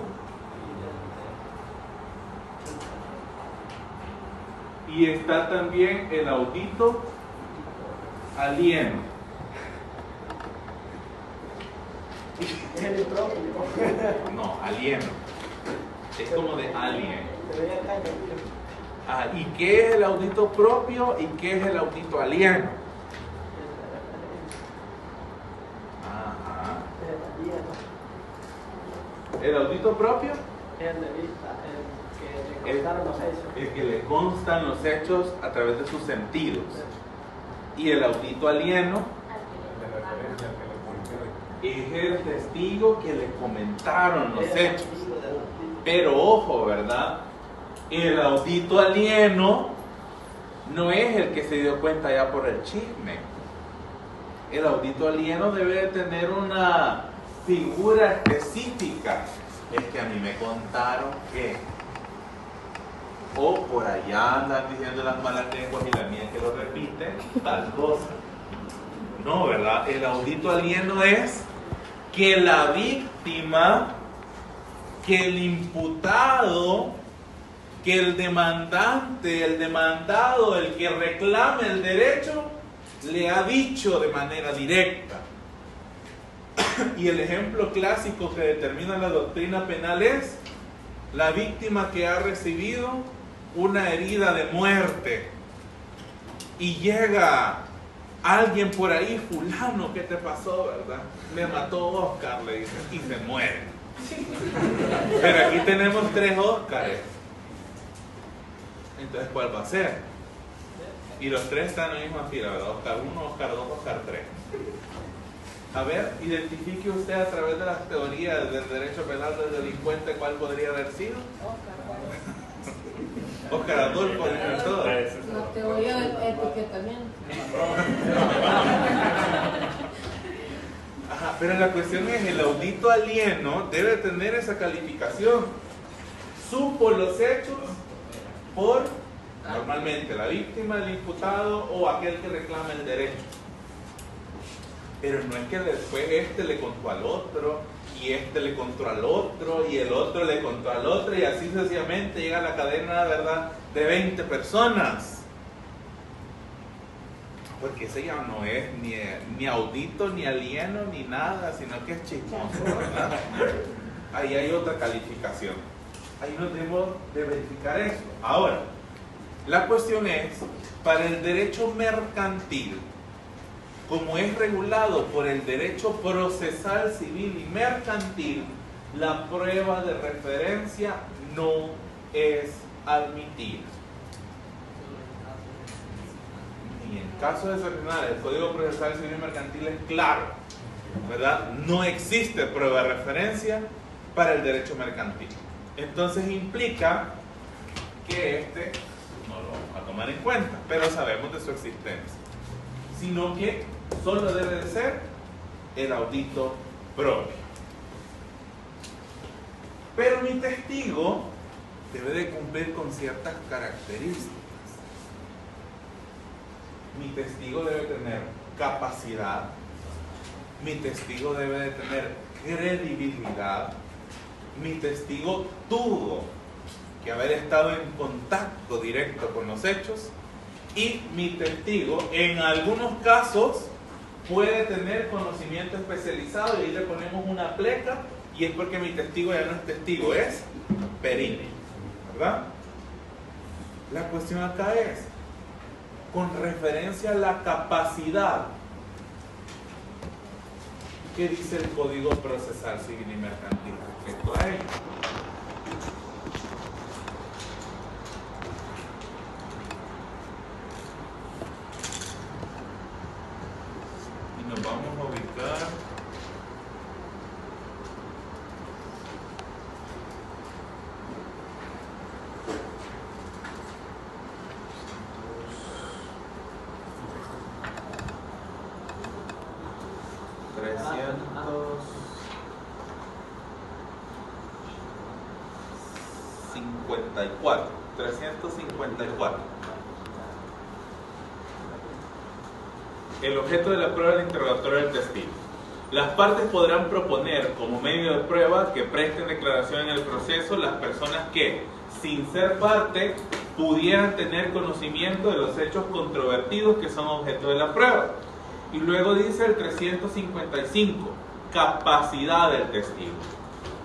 y está también el audito alieno. No, alieno. Es como de alien. ¿Y qué es el audito propio y qué es el audito alieno? Ajá. ¿El audito propio? El que le constan los hechos a través de sus sentidos. Y el audito alieno es el testigo que le comentaron los hechos. Pero ojo, ¿verdad? El audito alieno no es el que se dio cuenta ya por el chisme. El audito alieno debe de tener una figura específica. Es que a mí me contaron que, o por allá andan diciendo las malas lenguas y la mía que lo repite, tal cosa. No, ¿verdad? El audito alieno es que la víctima, que el imputado, que el demandante, el demandado, el que reclama el derecho, le ha dicho de manera directa. Y el ejemplo clásico que determina la doctrina penal es la víctima que ha recibido una herida de muerte y llega alguien por ahí, fulano, ¿qué te pasó, verdad? Me mató Oscar, le dicen, y se muere. Pero aquí tenemos 3 Óscares. Entonces, ¿cuál va a ser? Y los 3 están en la misma fila, ¿verdad? Oscar 1, Oscar 2, Oscar 3. A ver, identifique usted a través de las teorías del derecho penal del delincuente cuál podría haber sido. Oscar Adolfo, dicen todos. La teoría del etiquetamiento. Ajá, pero la cuestión es, el audito alieno debe tener esa calificación. Supo los hechos por, normalmente, la víctima, el imputado o aquel que reclama el derecho. Pero no es que después este le contó al otro, y este le contó al otro, y el otro le contó al otro, y así sucesivamente llega a la cadena, ¿verdad?, de 20 personas. Porque ese ya no es ni audito, ni alieno, ni nada, sino que es chismoso, ¿verdad? Ahí hay otra calificación. Ahí nos debemos de verificar eso. Ahora, la cuestión es, para el derecho mercantil, como es regulado por el derecho procesal civil y mercantil, la prueba de referencia no es admitida. Y en caso de excepcional, el Código Procesal Civil y Mercantil es claro, ¿verdad? No existe prueba de referencia para el derecho mercantil. Entonces implica que este no lo vamos a tomar en cuenta, pero sabemos de su existencia. Sino que solo debe de ser el audito propio. Pero mi testigo debe de cumplir con ciertas características. Mi testigo debe tener capacidad, mi testigo debe de tener credibilidad, mi testigo tuvo que haber estado en contacto directo con los hechos y mi testigo en algunos casos puede tener conocimiento especializado y ahí le ponemos una pleca y es porque mi testigo ya no es testigo, es perito, ¿verdad? La cuestión acá es con referencia a la capacidad. ¿Qué dice el Código Procesal Civil y Mercantil respecto a ello? Y nos vamos a ubicar .354. 354. El objeto de la prueba del interrogatorio del testigo. Las partes podrán proponer como medio de prueba que presten declaración en el proceso las personas que, sin ser parte, pudieran tener conocimiento de los hechos controvertidos que son objeto de la prueba. Y luego dice el 355, capacidad del testigo.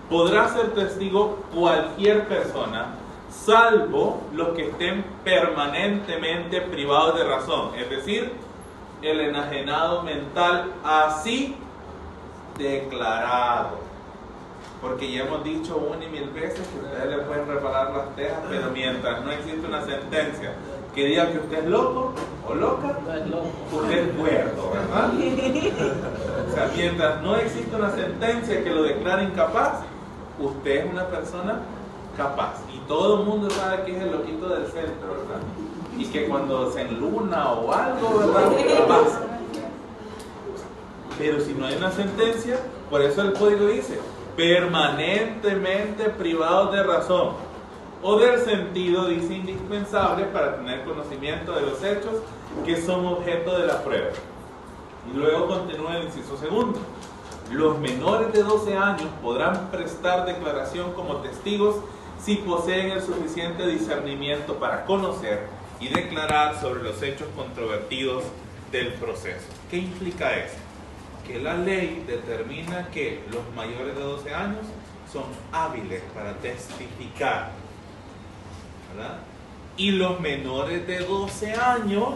Podrá ser testigo cualquier persona, salvo los que estén permanentemente privados de razón, es decir, el enajenado mental así declarado. Porque ya hemos dicho una y mil veces que ustedes le pueden reparar las tejas, pero mientras no existe una sentencia que diga que usted es loco o loca, usted es cuerdo, ¿verdad? O sea, mientras no existe una sentencia que lo declare incapaz, usted es una persona capaz. Y todo el mundo sabe que es el loquito del centro, ¿verdad? Y que cuando se enluna o algo, ¿verdad? Capaz. Pero si no hay una sentencia, por eso el código dice permanentemente privados de razón o del sentido, dice indispensable para tener conocimiento de los hechos que son objeto de la prueba. Y luego continúa el inciso segundo. Los menores de 12 años podrán prestar declaración como testigos si poseen el suficiente discernimiento para conocer y declarar sobre los hechos controvertidos del proceso. ¿Qué implica eso? Que la ley determina que los mayores de 12 años son hábiles para testificar, ¿verdad? Y los menores de 12 años,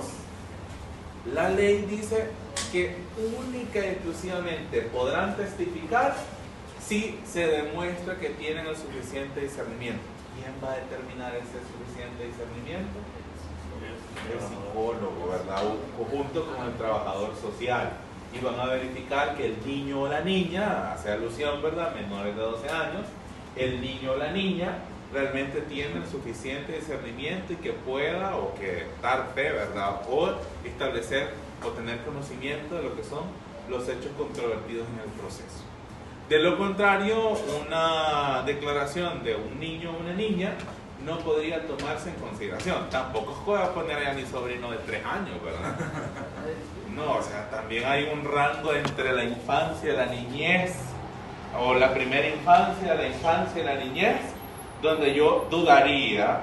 la ley dice que única y exclusivamente podrán testificar si se demuestra que tienen el suficiente discernimiento. ¿Quién va a determinar ese suficiente discernimiento? El psicólogo, ¿verdad? Junto con el trabajador social. Y van a verificar que el niño o la niña, hace alusión, ¿verdad? Menores de 12 años, el niño o la niña realmente tiene el suficiente discernimiento y que pueda o que dar fe, ¿verdad? O establecer o tener conocimiento de lo que son los hechos controvertidos en el proceso. De lo contrario, una declaración de un niño o una niña no podría tomarse en consideración. Tampoco se puede poner a mi sobrino de 3 años, ¿verdad? No, o sea, también hay un rango entre la infancia y la niñez, o la primera infancia, la infancia y la niñez, donde yo dudaría,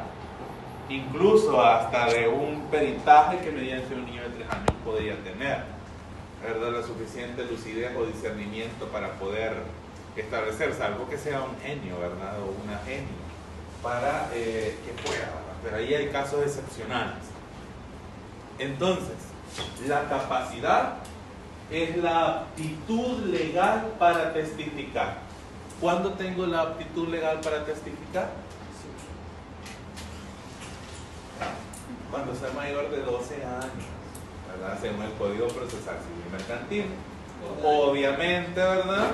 incluso hasta de un peritaje que mediante un niño de 3 años podría tener, ¿verdad? La suficiente lucidez o discernimiento para poder establecer, salvo que sea un genio, ¿verdad? O una genio, para que pueda, ¿verdad? Pero ahí hay casos excepcionales. Entonces, la capacidad es la aptitud legal para testificar. ¿Cuándo tengo la aptitud legal para testificar? Cuando sea mayor de 12 años, ¿verdad? Según el Código Procesal Civil y Mercantil. Obviamente, ¿verdad?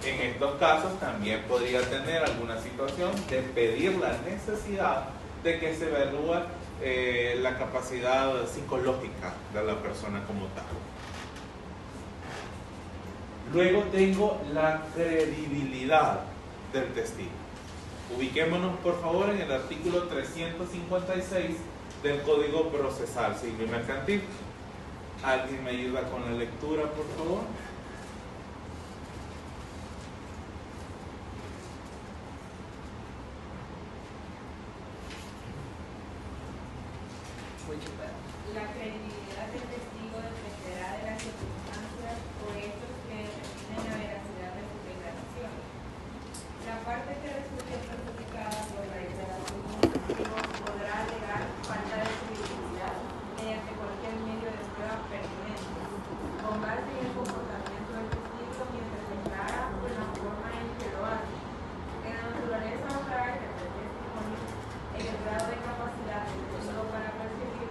En estos casos también podría tener alguna situación de pedir la necesidad de que se evalúe la capacidad psicológica de la persona como tal. Luego tengo la credibilidad del testigo. Ubiquémonos por favor en el artículo 356 del Código Procesal Civil y Mercantil. ¿Alguien me ayuda con la lectura, por favor? La credibilidad del testigo dependerá de las circunstancias o hechos que determinen la veracidad de sus declaraciones. La parte que resulte perjudicada por la declaración de un testigo podrá alegar falta de credibilidad mediante cualquier medio de prueba pertinente, con base en el comportamiento del testigo mientras declara o en la forma en que lo hace. En la naturaleza o carácter del testimonio, en el grado de capacidad del testigo para percibir,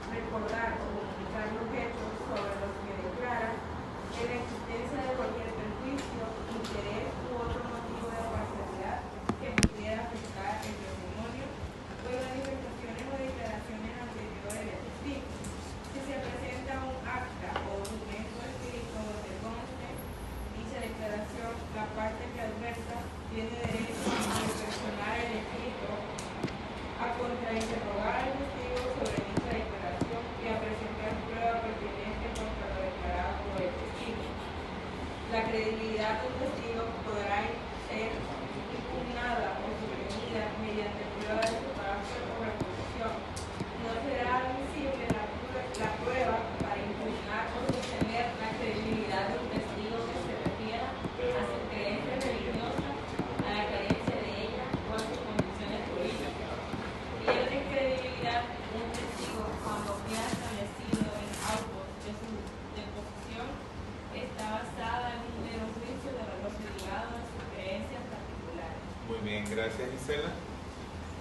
recordar o comunicar los hechos sobre los que declara, en la existencia de cualquier perjuicio, interés u otro motivo de parcialidad que pudiera afectar el testimonio, o en manifestaciones o declaraciones anteriores del testigo. Si se presenta un acta o documento escrito donde conste dicha declaración, la parte que adversa tiene derecho a perfeccionar el escrito, a contrainterrogar al testigo sobre dicha declaración y a presentar prueba pertinente contra lo declarado por el testigo. La credibilidad del testigo podrá ser impugnada o suprimida mediante prueba de su carácter o reposición. No será admisible la prueba para impugnar o sostener la credibilidad de un testigo que se refiera a su creencia religiosa, a la carencia de ella o a sus condiciones políticas. Pierde credibilidad un testigo cuando queda establecido en autos de su deposición está basada en un mero juicio de valor derivado de sus creencias particulares. Muy bien, gracias Gisela.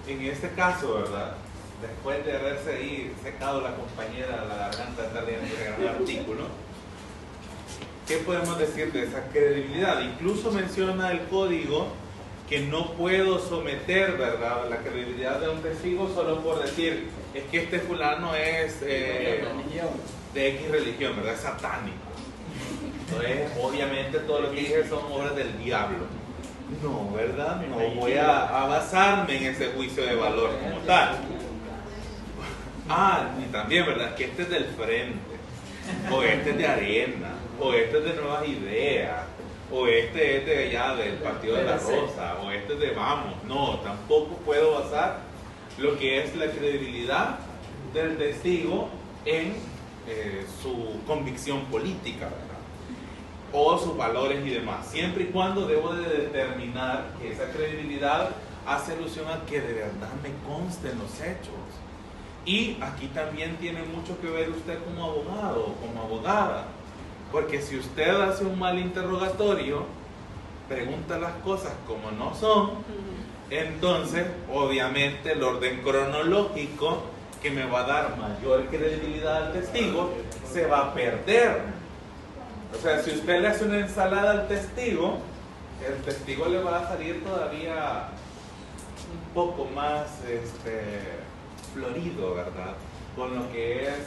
En este caso, ¿verdad? Después de haberse ahí secado la compañera la garganta de estar leyendo el gran artículo, ¿qué podemos decir de esa credibilidad? Incluso menciona el código que no puedo someter, ¿verdad?, la credibilidad de un testigo solo por decir, es que este fulano es de X religión, ¿verdad? Es satánico. Entonces, obviamente todo lo que dije son obras del diablo. No, ¿verdad? No voy a basarme en ese juicio de valor como tal. Y también, ¿verdad? Que este es del Frente, o este es de Arena, o este es de Nuevas Ideas, o este es de allá del Partido de la Rosa, o este es de Vamos. No, tampoco puedo basar lo que es la credibilidad del testigo en su convicción política, ¿verdad?, o sus valores y demás, siempre y cuando debo de determinar que esa credibilidad hace alusión a que de verdad me consten los hechos. Y aquí también tiene mucho que ver usted como abogado o como abogada, porque si usted hace un mal interrogatorio, pregunta las cosas como no son, entonces obviamente el orden cronológico que me va a dar mayor credibilidad al testigo se va a perder. O sea, si usted le hace una ensalada al testigo, el testigo le va a salir todavía un poco más florido, ¿verdad?, con lo que es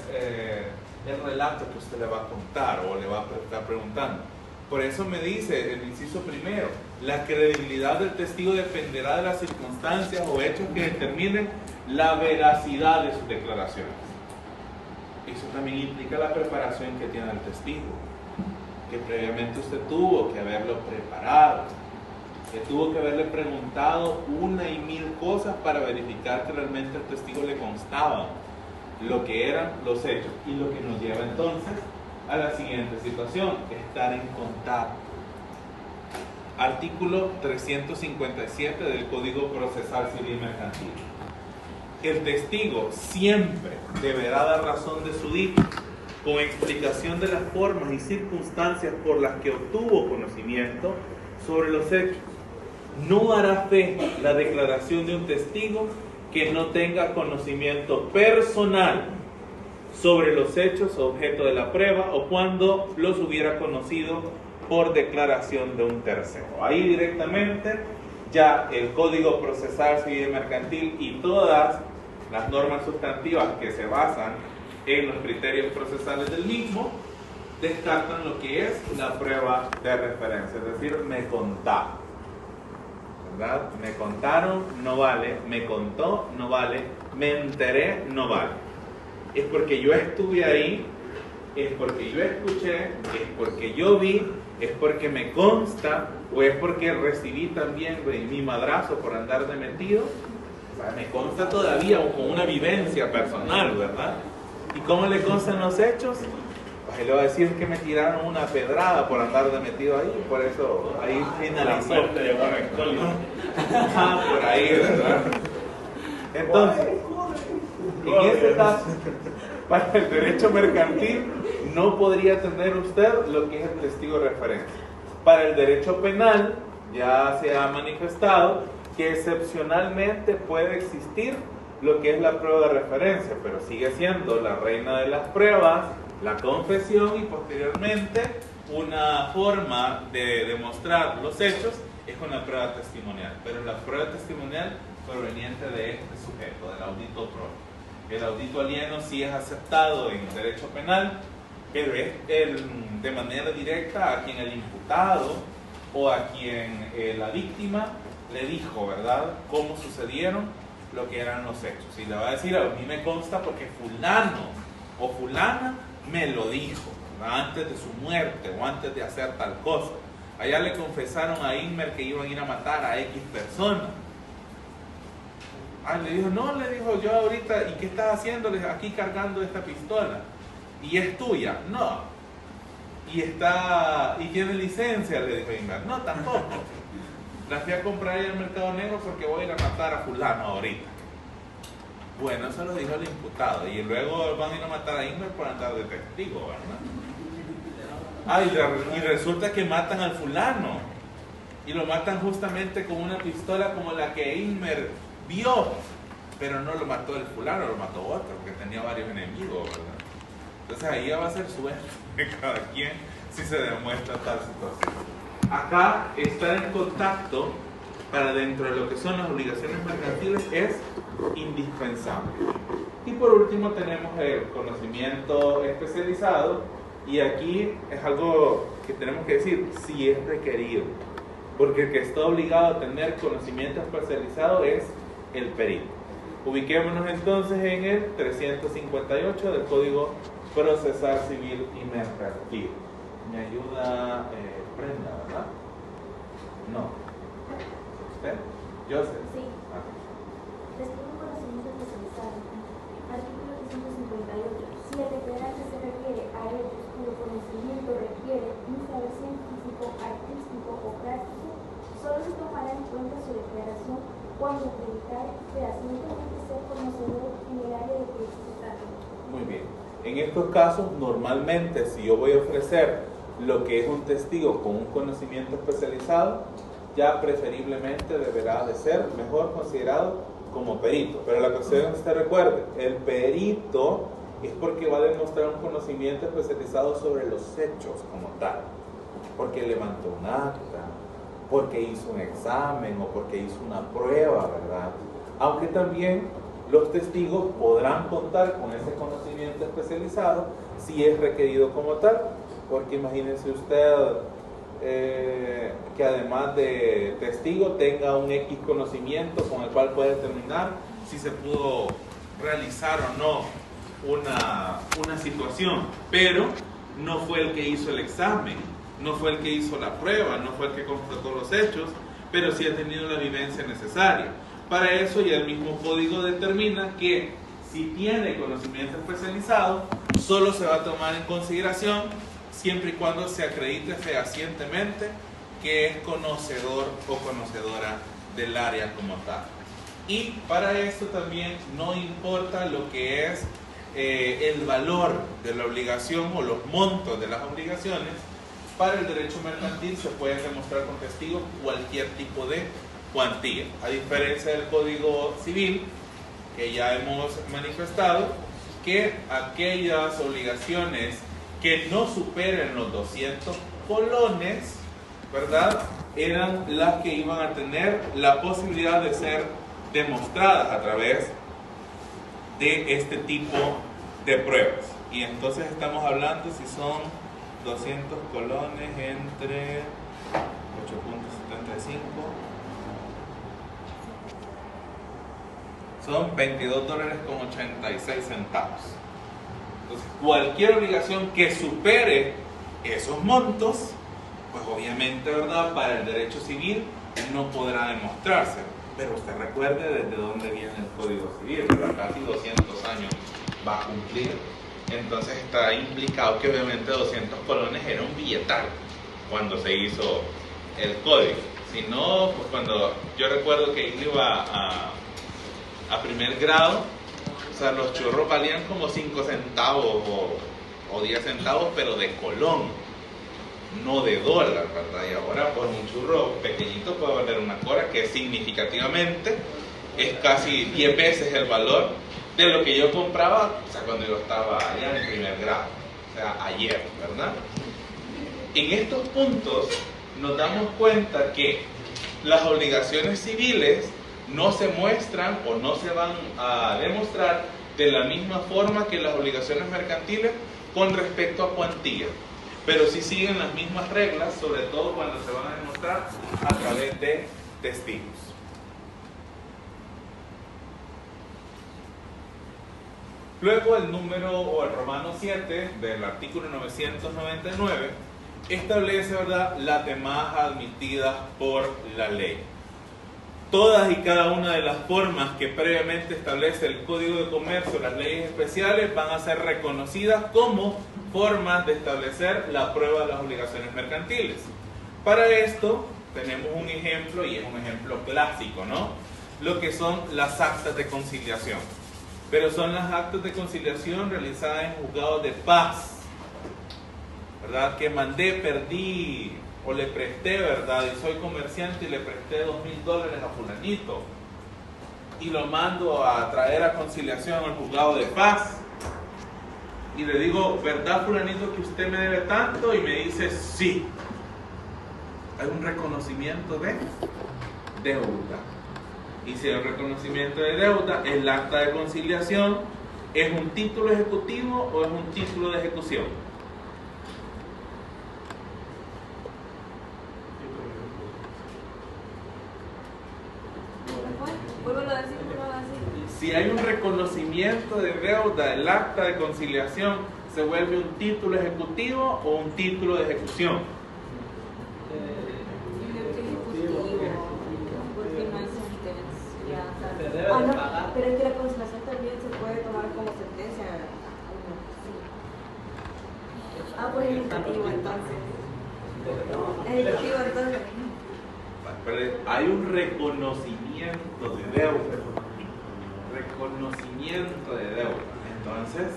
el relato que usted le va a contar o le va a estar preguntando. Por eso me dice el inciso primero, la credibilidad del testigo dependerá de las circunstancias o hechos que determinen la veracidad de sus declaraciones. Eso también implica la preparación que tiene el testigo, que previamente usted tuvo que haberlo preparado, que tuvo que haberle preguntado una y mil cosas para verificar que realmente al testigo le constaba lo que eran los hechos, y lo que nos lleva entonces a la siguiente situación, estar en contacto. Artículo 357 del Código Procesal Civil Mercantil. El testigo siempre deberá dar razón de su dicho, con explicación de las formas y circunstancias por las que obtuvo conocimiento sobre los hechos. No hará fe la declaración de un testigo que no tenga conocimiento personal sobre los hechos objeto de la prueba o cuando los hubiera conocido por declaración de un tercero. Ahí directamente ya el Código Procesal Civil Mercantil y todas las normas sustantivas que se basan en los criterios procesales del mismo descartan lo que es la prueba de referencia, es decir, me contaron, ¿verdad? Me contaron, no vale, me contó, no vale, me enteré, no vale. Es porque yo estuve ahí, es porque yo escuché, es porque yo vi, es porque me consta, o es porque recibí también mi madrazo por andar de metido. O sea, me consta todavía o con una vivencia personal, ¿verdad? ¿Y cómo le constan los hechos? Pues le va a decir que me tiraron una pedrada por andar de metido ahí, por eso ahí finalizó. Por ahí, ¿verdad? Entonces, en este caso, para el derecho mercantil no podría tener usted lo que es el testigo de referencia. Para el derecho penal ya se ha manifestado que excepcionalmente puede existir lo que es la prueba de referencia, pero sigue siendo la reina de las pruebas, la confesión, y posteriormente una forma de demostrar los hechos es una prueba testimonial, pero la prueba testimonial proveniente de este sujeto, del audito propio. El audito alieno sí es aceptado en derecho penal, pero es de manera directa a quien el imputado o a quien la víctima le dijo, ¿verdad?, cómo sucedieron lo que eran los hechos. Y le va a decir, a mí me consta porque fulano o fulana me lo dijo, ¿verdad?, antes de su muerte o antes de hacer tal cosa. Allá le confesaron a Inmer que iban a ir a matar a X persona. Le dijo, no, le dijo, yo ahorita, ¿y qué estás haciendo? Le dije, aquí cargando esta pistola. ¿Y es tuya? No. ¿Y tiene licencia? Le dijo Inmer. No, tampoco. La fui a comprar en el mercado negro porque voy a ir a matar a fulano ahorita. Bueno, eso lo dijo el imputado. Y luego van a ir a matar a Inmer por andar de testigo, ¿verdad? Y resulta que matan al fulano. Y lo matan justamente con una pistola como la que Inmer vio. Pero no lo mató el fulano, lo mató otro, porque tenía varios enemigos, ¿verdad? Entonces ahí ya va a ser suerte de cada quien si se demuestra tal situación. Acá estar en contacto para dentro de lo que son las obligaciones mercantiles es indispensable. Y por último tenemos el conocimiento especializado, y aquí es algo que tenemos que decir, si es requerido, porque el que está obligado a tener conocimiento especializado es el perito. Ubiquémonos entonces en el 358 del Código Procesal Civil y Mercantil. Me ayuda Brenda, ¿verdad? No. ¿Usted? Joseph. Sí. Testigo de conocimiento especializado. Artículo 358. Si el declarante se refiere a hechos cuyo conocimiento requiere un saber científico, artístico o práctico, solo se tomará en cuenta su declaración cuando acreditare fehacientemente ser conocedor en el área de que se trata. Muy bien. En estos casos, normalmente, si yo voy a ofrecer lo que es un testigo con un conocimiento especializado, ya preferiblemente deberá de ser mejor considerado como perito. Pero la cuestión es que recuerde, el perito es porque va a demostrar un conocimiento especializado sobre los hechos como tal, porque levantó un acta, porque hizo un examen o porque hizo una prueba, ¿verdad? Aunque también los testigos podrán contar con ese conocimiento especializado si es requerido como tal, porque imagínense usted que además de testigo tenga un X conocimiento con el cual puede determinar si se pudo realizar o no una situación, pero no fue el que hizo el examen, no fue el que hizo la prueba, no fue el que constató los hechos, pero sí ha tenido la vivencia necesaria. Para eso ya el mismo código determina que si tiene conocimiento especializado, solo se va a tomar en consideración siempre y cuando se acredite fehacientemente que es conocedor o conocedora del área como tal. Y para esto también no importa lo que es el valor de la obligación o los montos de las obligaciones. Para el derecho mercantil se puede demostrar con testigos cualquier tipo de cuantía, a diferencia del Código Civil, que ya hemos manifestado, que aquellas obligaciones que no superen los 200 colones, ¿verdad?, eran las que iban a tener la posibilidad de ser demostradas a través de este tipo de pruebas. Y entonces estamos hablando si son 200 colones entre 8.75 son $22.86. Entonces, cualquier obligación que supere esos montos, pues obviamente, ¿verdad?, para el derecho civil no podrá demostrarse. Pero usted recuerde desde dónde viene el Código Civil, ¿verdad? Casi 200 años va a cumplir. Entonces está implicado que obviamente 200 colones era un billetal cuando se hizo el código. Si no, pues cuando yo recuerdo que iba a primer grado, o sea, los churros valían como 5 centavos o 10 centavos, pero de colón, no de dólar, ¿verdad? Y ahora por un churro pequeñito puede valer una cora, que significativamente es casi 10 veces el valor de lo que yo compraba, o sea, cuando yo estaba allá en primer grado, o sea, ayer, ¿verdad? En estos puntos nos damos cuenta que las obligaciones civiles no se muestran o no se van a demostrar de la misma forma que las obligaciones mercantiles con respecto a cuantía, pero sí siguen las mismas reglas, sobre todo cuando se van a demostrar a través de testigos. Luego el número o el romano 7 del artículo 999 establece, ¿verdad?, las demás admitidas por la ley. Todas y cada una de las formas que previamente establece el Código de Comercio, las leyes especiales, van a ser reconocidas como formas de establecer la prueba de las obligaciones mercantiles. Para esto tenemos un ejemplo, y es un ejemplo clásico, ¿no? Lo que son las actas de conciliación. Pero son las actas de conciliación realizadas en juzgados de paz, ¿verdad? Que mandé, perdí o le presté, ¿verdad? Y soy comerciante y le presté $2,000 a fulanito y lo mando a traer a conciliación al juzgado de paz y le digo, ¿verdad, fulanito, que usted me debe tanto? Y me dice, sí. Hay un reconocimiento de deuda. Y si el reconocimiento de deuda, el acta de conciliación, ¿es un título ejecutivo o es un título de ejecución? Si hay un reconocimiento de deuda, el acta de conciliación se vuelve un título ejecutivo o un título de ejecución. No, pero es que la conciliación también se puede tomar como sentencia. Pues es ejecutivo entonces. Es ejecutivo entonces. Pero hay un reconocimiento de deuda. Reconocimiento de deuda. Entonces,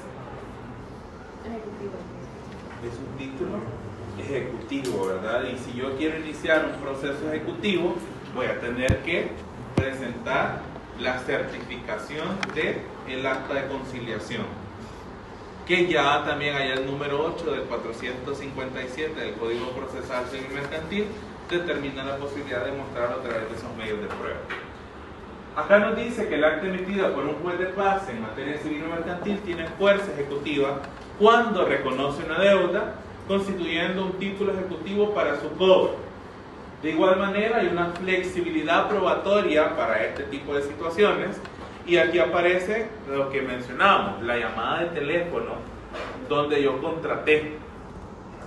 Ejecutivo. es un título ejecutivo, ¿verdad? Y si yo quiero iniciar un proceso ejecutivo, voy a tener que presentar la certificación del acta de conciliación, que ya también hay el número 8 del 457 del Código Procesal Civil Mercantil, determina la posibilidad de mostrarlo a través de esos medios de prueba. Acá nos dice que el acta emitida por un juez de paz en materia civil o mercantil tiene fuerza ejecutiva cuando reconoce una deuda, constituyendo un título ejecutivo para su cobro. De igual manera, hay una flexibilidad probatoria para este tipo de situaciones, y aquí aparece lo que mencionábamos, la llamada de teléfono donde yo contraté,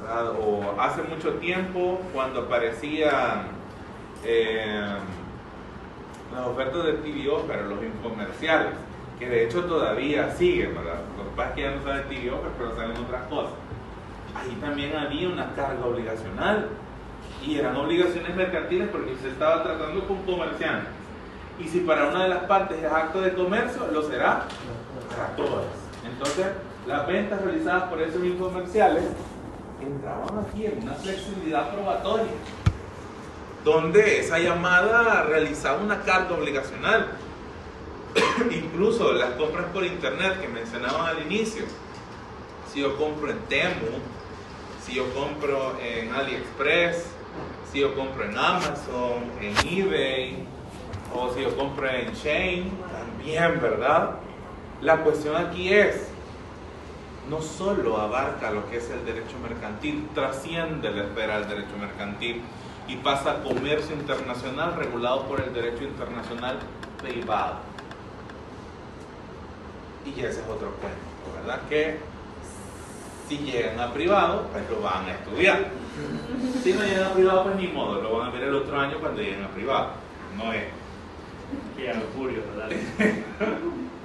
¿verdad? O hace mucho tiempo cuando aparecían las ofertas de TV Offer, los infomerciales, que de hecho todavía siguen, ¿verdad? Lo que pasa es que ya no sale TV Offer, pero salen otras cosas. Ahí también había una carga obligacional. Y eran obligaciones mercantiles porque se estaba tratando con comerciantes. Y si para una de las partes es acto de comercio, lo será para todas. Entonces, las ventas realizadas por esos infomerciales entraban aquí en una flexibilidad probatoria, donde esa llamada realizaba una carga obligacional. Incluso las compras por internet que mencionaban al inicio. Si yo compro en Temu, si yo compro en AliExpress, si yo compro en Amazon, en eBay, o si yo compro en Shein, también, ¿verdad? La cuestión aquí es, no solo abarca lo que es el derecho mercantil, trasciende la esfera del derecho mercantil y pasa a comercio internacional regulado por el derecho internacional privado. Y ese es otro cuento, ¿verdad? Que si llegan a privado, pues lo van a estudiar. Si no llegan a privado, pues ni modo, lo van a ver el otro año cuando lleguen a privado. No es. Qué augurio, ¿verdad?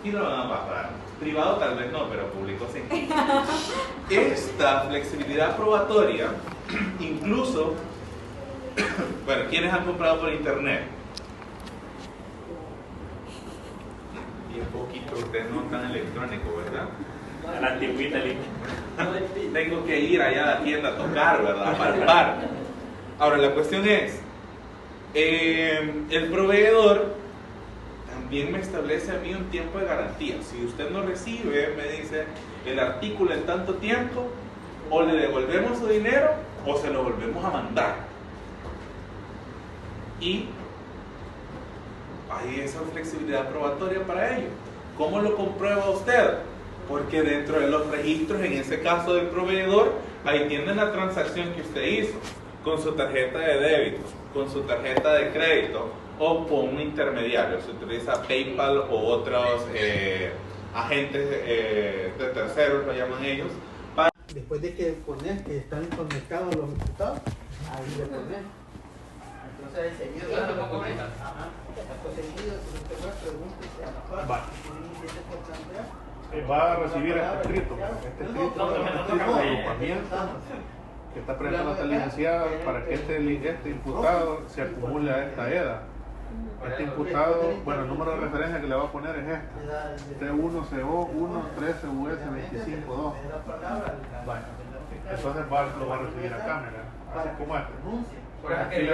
Y lo van a pasar. Privado tal vez no, pero público sí. Esta flexibilidad probatoria, incluso, bueno, ¿quiénes han comprado por internet? Bien poquito, ustedes no están electrónicos, ¿verdad? A la antigüita, Link. Tengo que ir allá a la tienda a tocar, ¿verdad? A palpar. Ahora, la cuestión es, el proveedor también me establece a mí un tiempo de garantía. Si usted no recibe, me dice, el artículo en tanto tiempo, o le devolvemos su dinero, o se lo volvemos a mandar. Y hay esa flexibilidad probatoria para ello. ¿Cómo lo comprueba usted? Porque dentro de los registros, en ese caso del proveedor, ahí tiene la transacción que usted hizo, con su tarjeta de débito, con su tarjeta de crédito, o con un intermediario. Se utiliza PayPal o otros agentes de terceros, lo llaman ellos. Después de que pones que están conectados los diputados, ahí le pones. Entonces, seguido, se lo pones. Después seguido, si usted va, pregúntese a la parte. Va a recibir este escrito. Este escrito es un escrito de agrupamiento que está presentando esta licenciada para que este imputado se acumule a esta EDA. Este imputado, bueno, el número de referencia que le va a poner es este: T1CO113US252. Entonces lo va a recibir acá, mira, así como este. Aquí le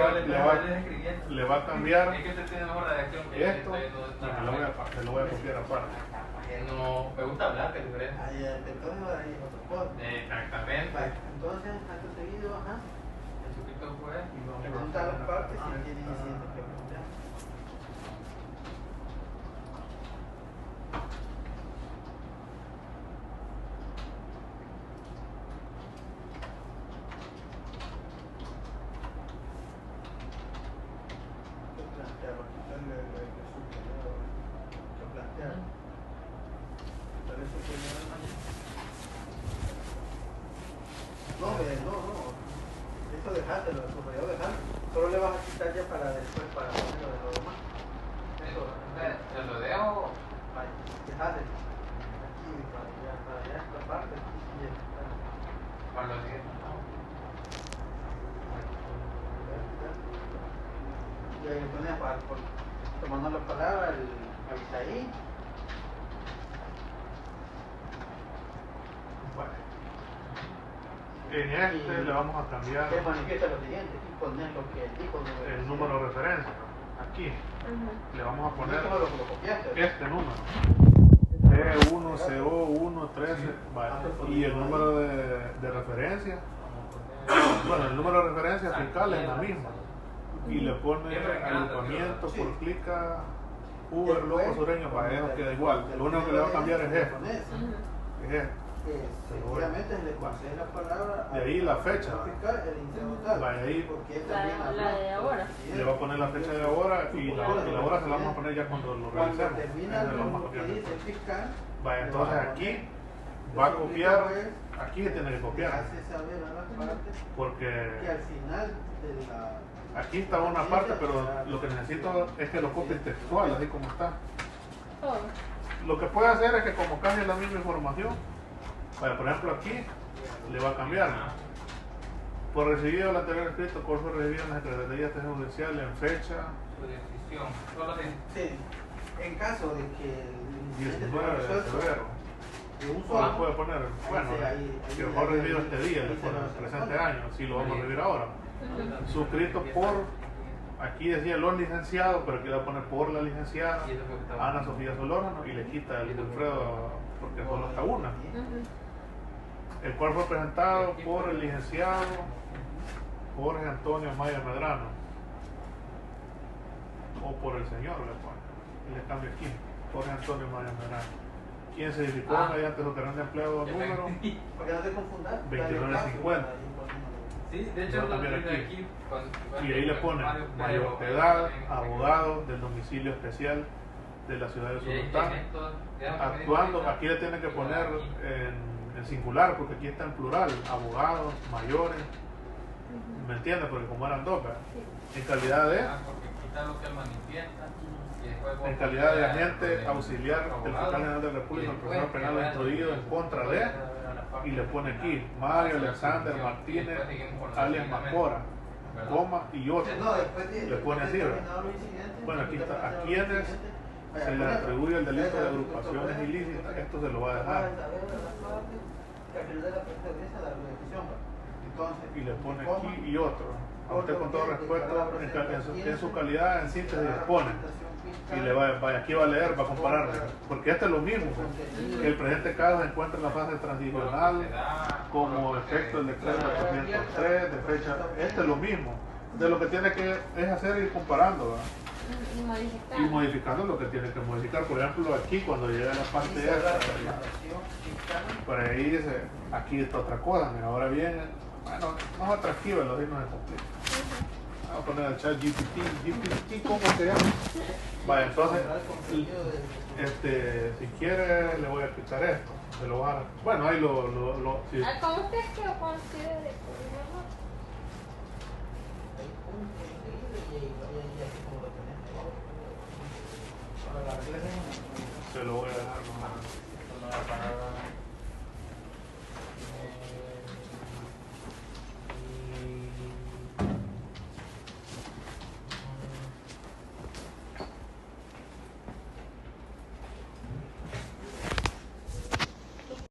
va a cambiar esto, se lo voy a copiar aparte. No me gusta hablar, que es diferente. Entonces ahí otro post. Exactamente. Entonces, acto seguido, ajá. El chiquito fue. Le pregunta a las partes si tienen incidentes que preguntar. No. Eso dejátelo, subrayado dejátelo. Solo le vas a quitar ya para después, para ponerlo de lo demás. Eso. ¿Te lo dejo? Vale, dejátelo. Aquí, para allá esta parte. Aquí, y esta. Para lo siguiente. Y ahí le pones tomando la palabra, el Abisaí. En este le vamos a cambiar Que manifiesta lo siguiente, aquí poner lo que dijo. el número de referencia. Aquí le vamos a poner Esto lo copiaste. este número. T1CO113. Y el número de referencia. Bueno, el número de referencia fiscal es la misma. Y le pone agrupamiento por clica Uber, Loco, Sureño, para eso queda igual. Lo único que le va a cambiar es esto. Es esto. Seguramente le concede la palabra. De ahí la fecha. Va ahí. La de ahora. Le va a poner la fecha de ahora y la hora se la vamos a poner ya cuando lo revisemos. Cuando termina lo que dice el fiscal. Vaya, entonces aquí va a copiar. Aquí se tiene que copiar. Hace saber a la parte porque que al final de la. Aquí está una parte, pero lo que necesito es que lo copie textual, así como está. Lo que puede hacer es que como cambie la misma información, vaya, por ejemplo aquí le va a cambiar. Por recibido el anterior escrito, cuál fue recibido en la Secretaría Judicial en fecha. Su decisión. Solo Sí, en caso de que el 19 de febrero. de un ¿Cuál solo, puede poner? Bueno, que fue recibido este día, ahí después se del lo presente año, sí lo vamos a recibir ahora. Suscrito por, aquí decía los licenciados, pero aquí le va a poner por la licenciada Y eso fue que estaba- Ana Sofía Solórzano y le quita el Wilfredo porque solo está una. El cual fue presentado por el licenciado Jorge Antonio Maya Medrano o por el señor, le pone y le cambio aquí, Jorge Antonio Maya Medrano. quien se edificó mediante su terreno de empleo número Para que no te confundas. 2950. Sí, de hecho Va a lo cambiar tiene aquí. aquí. Y ahí le ponen mayor de edad, abogado del domicilio especial de la ciudad de Solután. Actuando, aquí le tienen que poner en singular, porque aquí está en plural, abogados, mayores. ¿Me entiendes? Porque como eran dos, ¿verdad? En calidad de... En calidad de agente auxiliar del fiscal general de la República, el proceso penal instruido en contra de, y le pone aquí Mario Alexander Martínez alias Macora, coma y otro. Le pone así, ¿verdad? Bueno, aquí está, a quienes se les atribuye el delito de agrupaciones ilícitas, esto se lo va a dejar. Y le pone aquí y otro. A usted con todo respeto, en su calidad, en síntesis, le pone. Y le aquí va a leer, va a comparar, porque este es lo mismo. El presente caso se encuentra en la fase transicional como efecto del decreto 403 de fecha. Este es lo mismo. De lo que tiene que es hacer ir comparando, ¿verdad? Y modificando lo que tiene que modificar. Por ejemplo, aquí cuando llega la parte esta, por ahí dice, aquí está otra cosa. Ahora bien, bueno, no es atractivo, los signos de conflicto. Vamos a poner el chat GPT, ¿cómo se llama? Vaya, entonces, si quiere le voy a quitar esto. Se lo va a, bueno, ahí sí. ¿Cómo usted que lo considere? Se lo voy a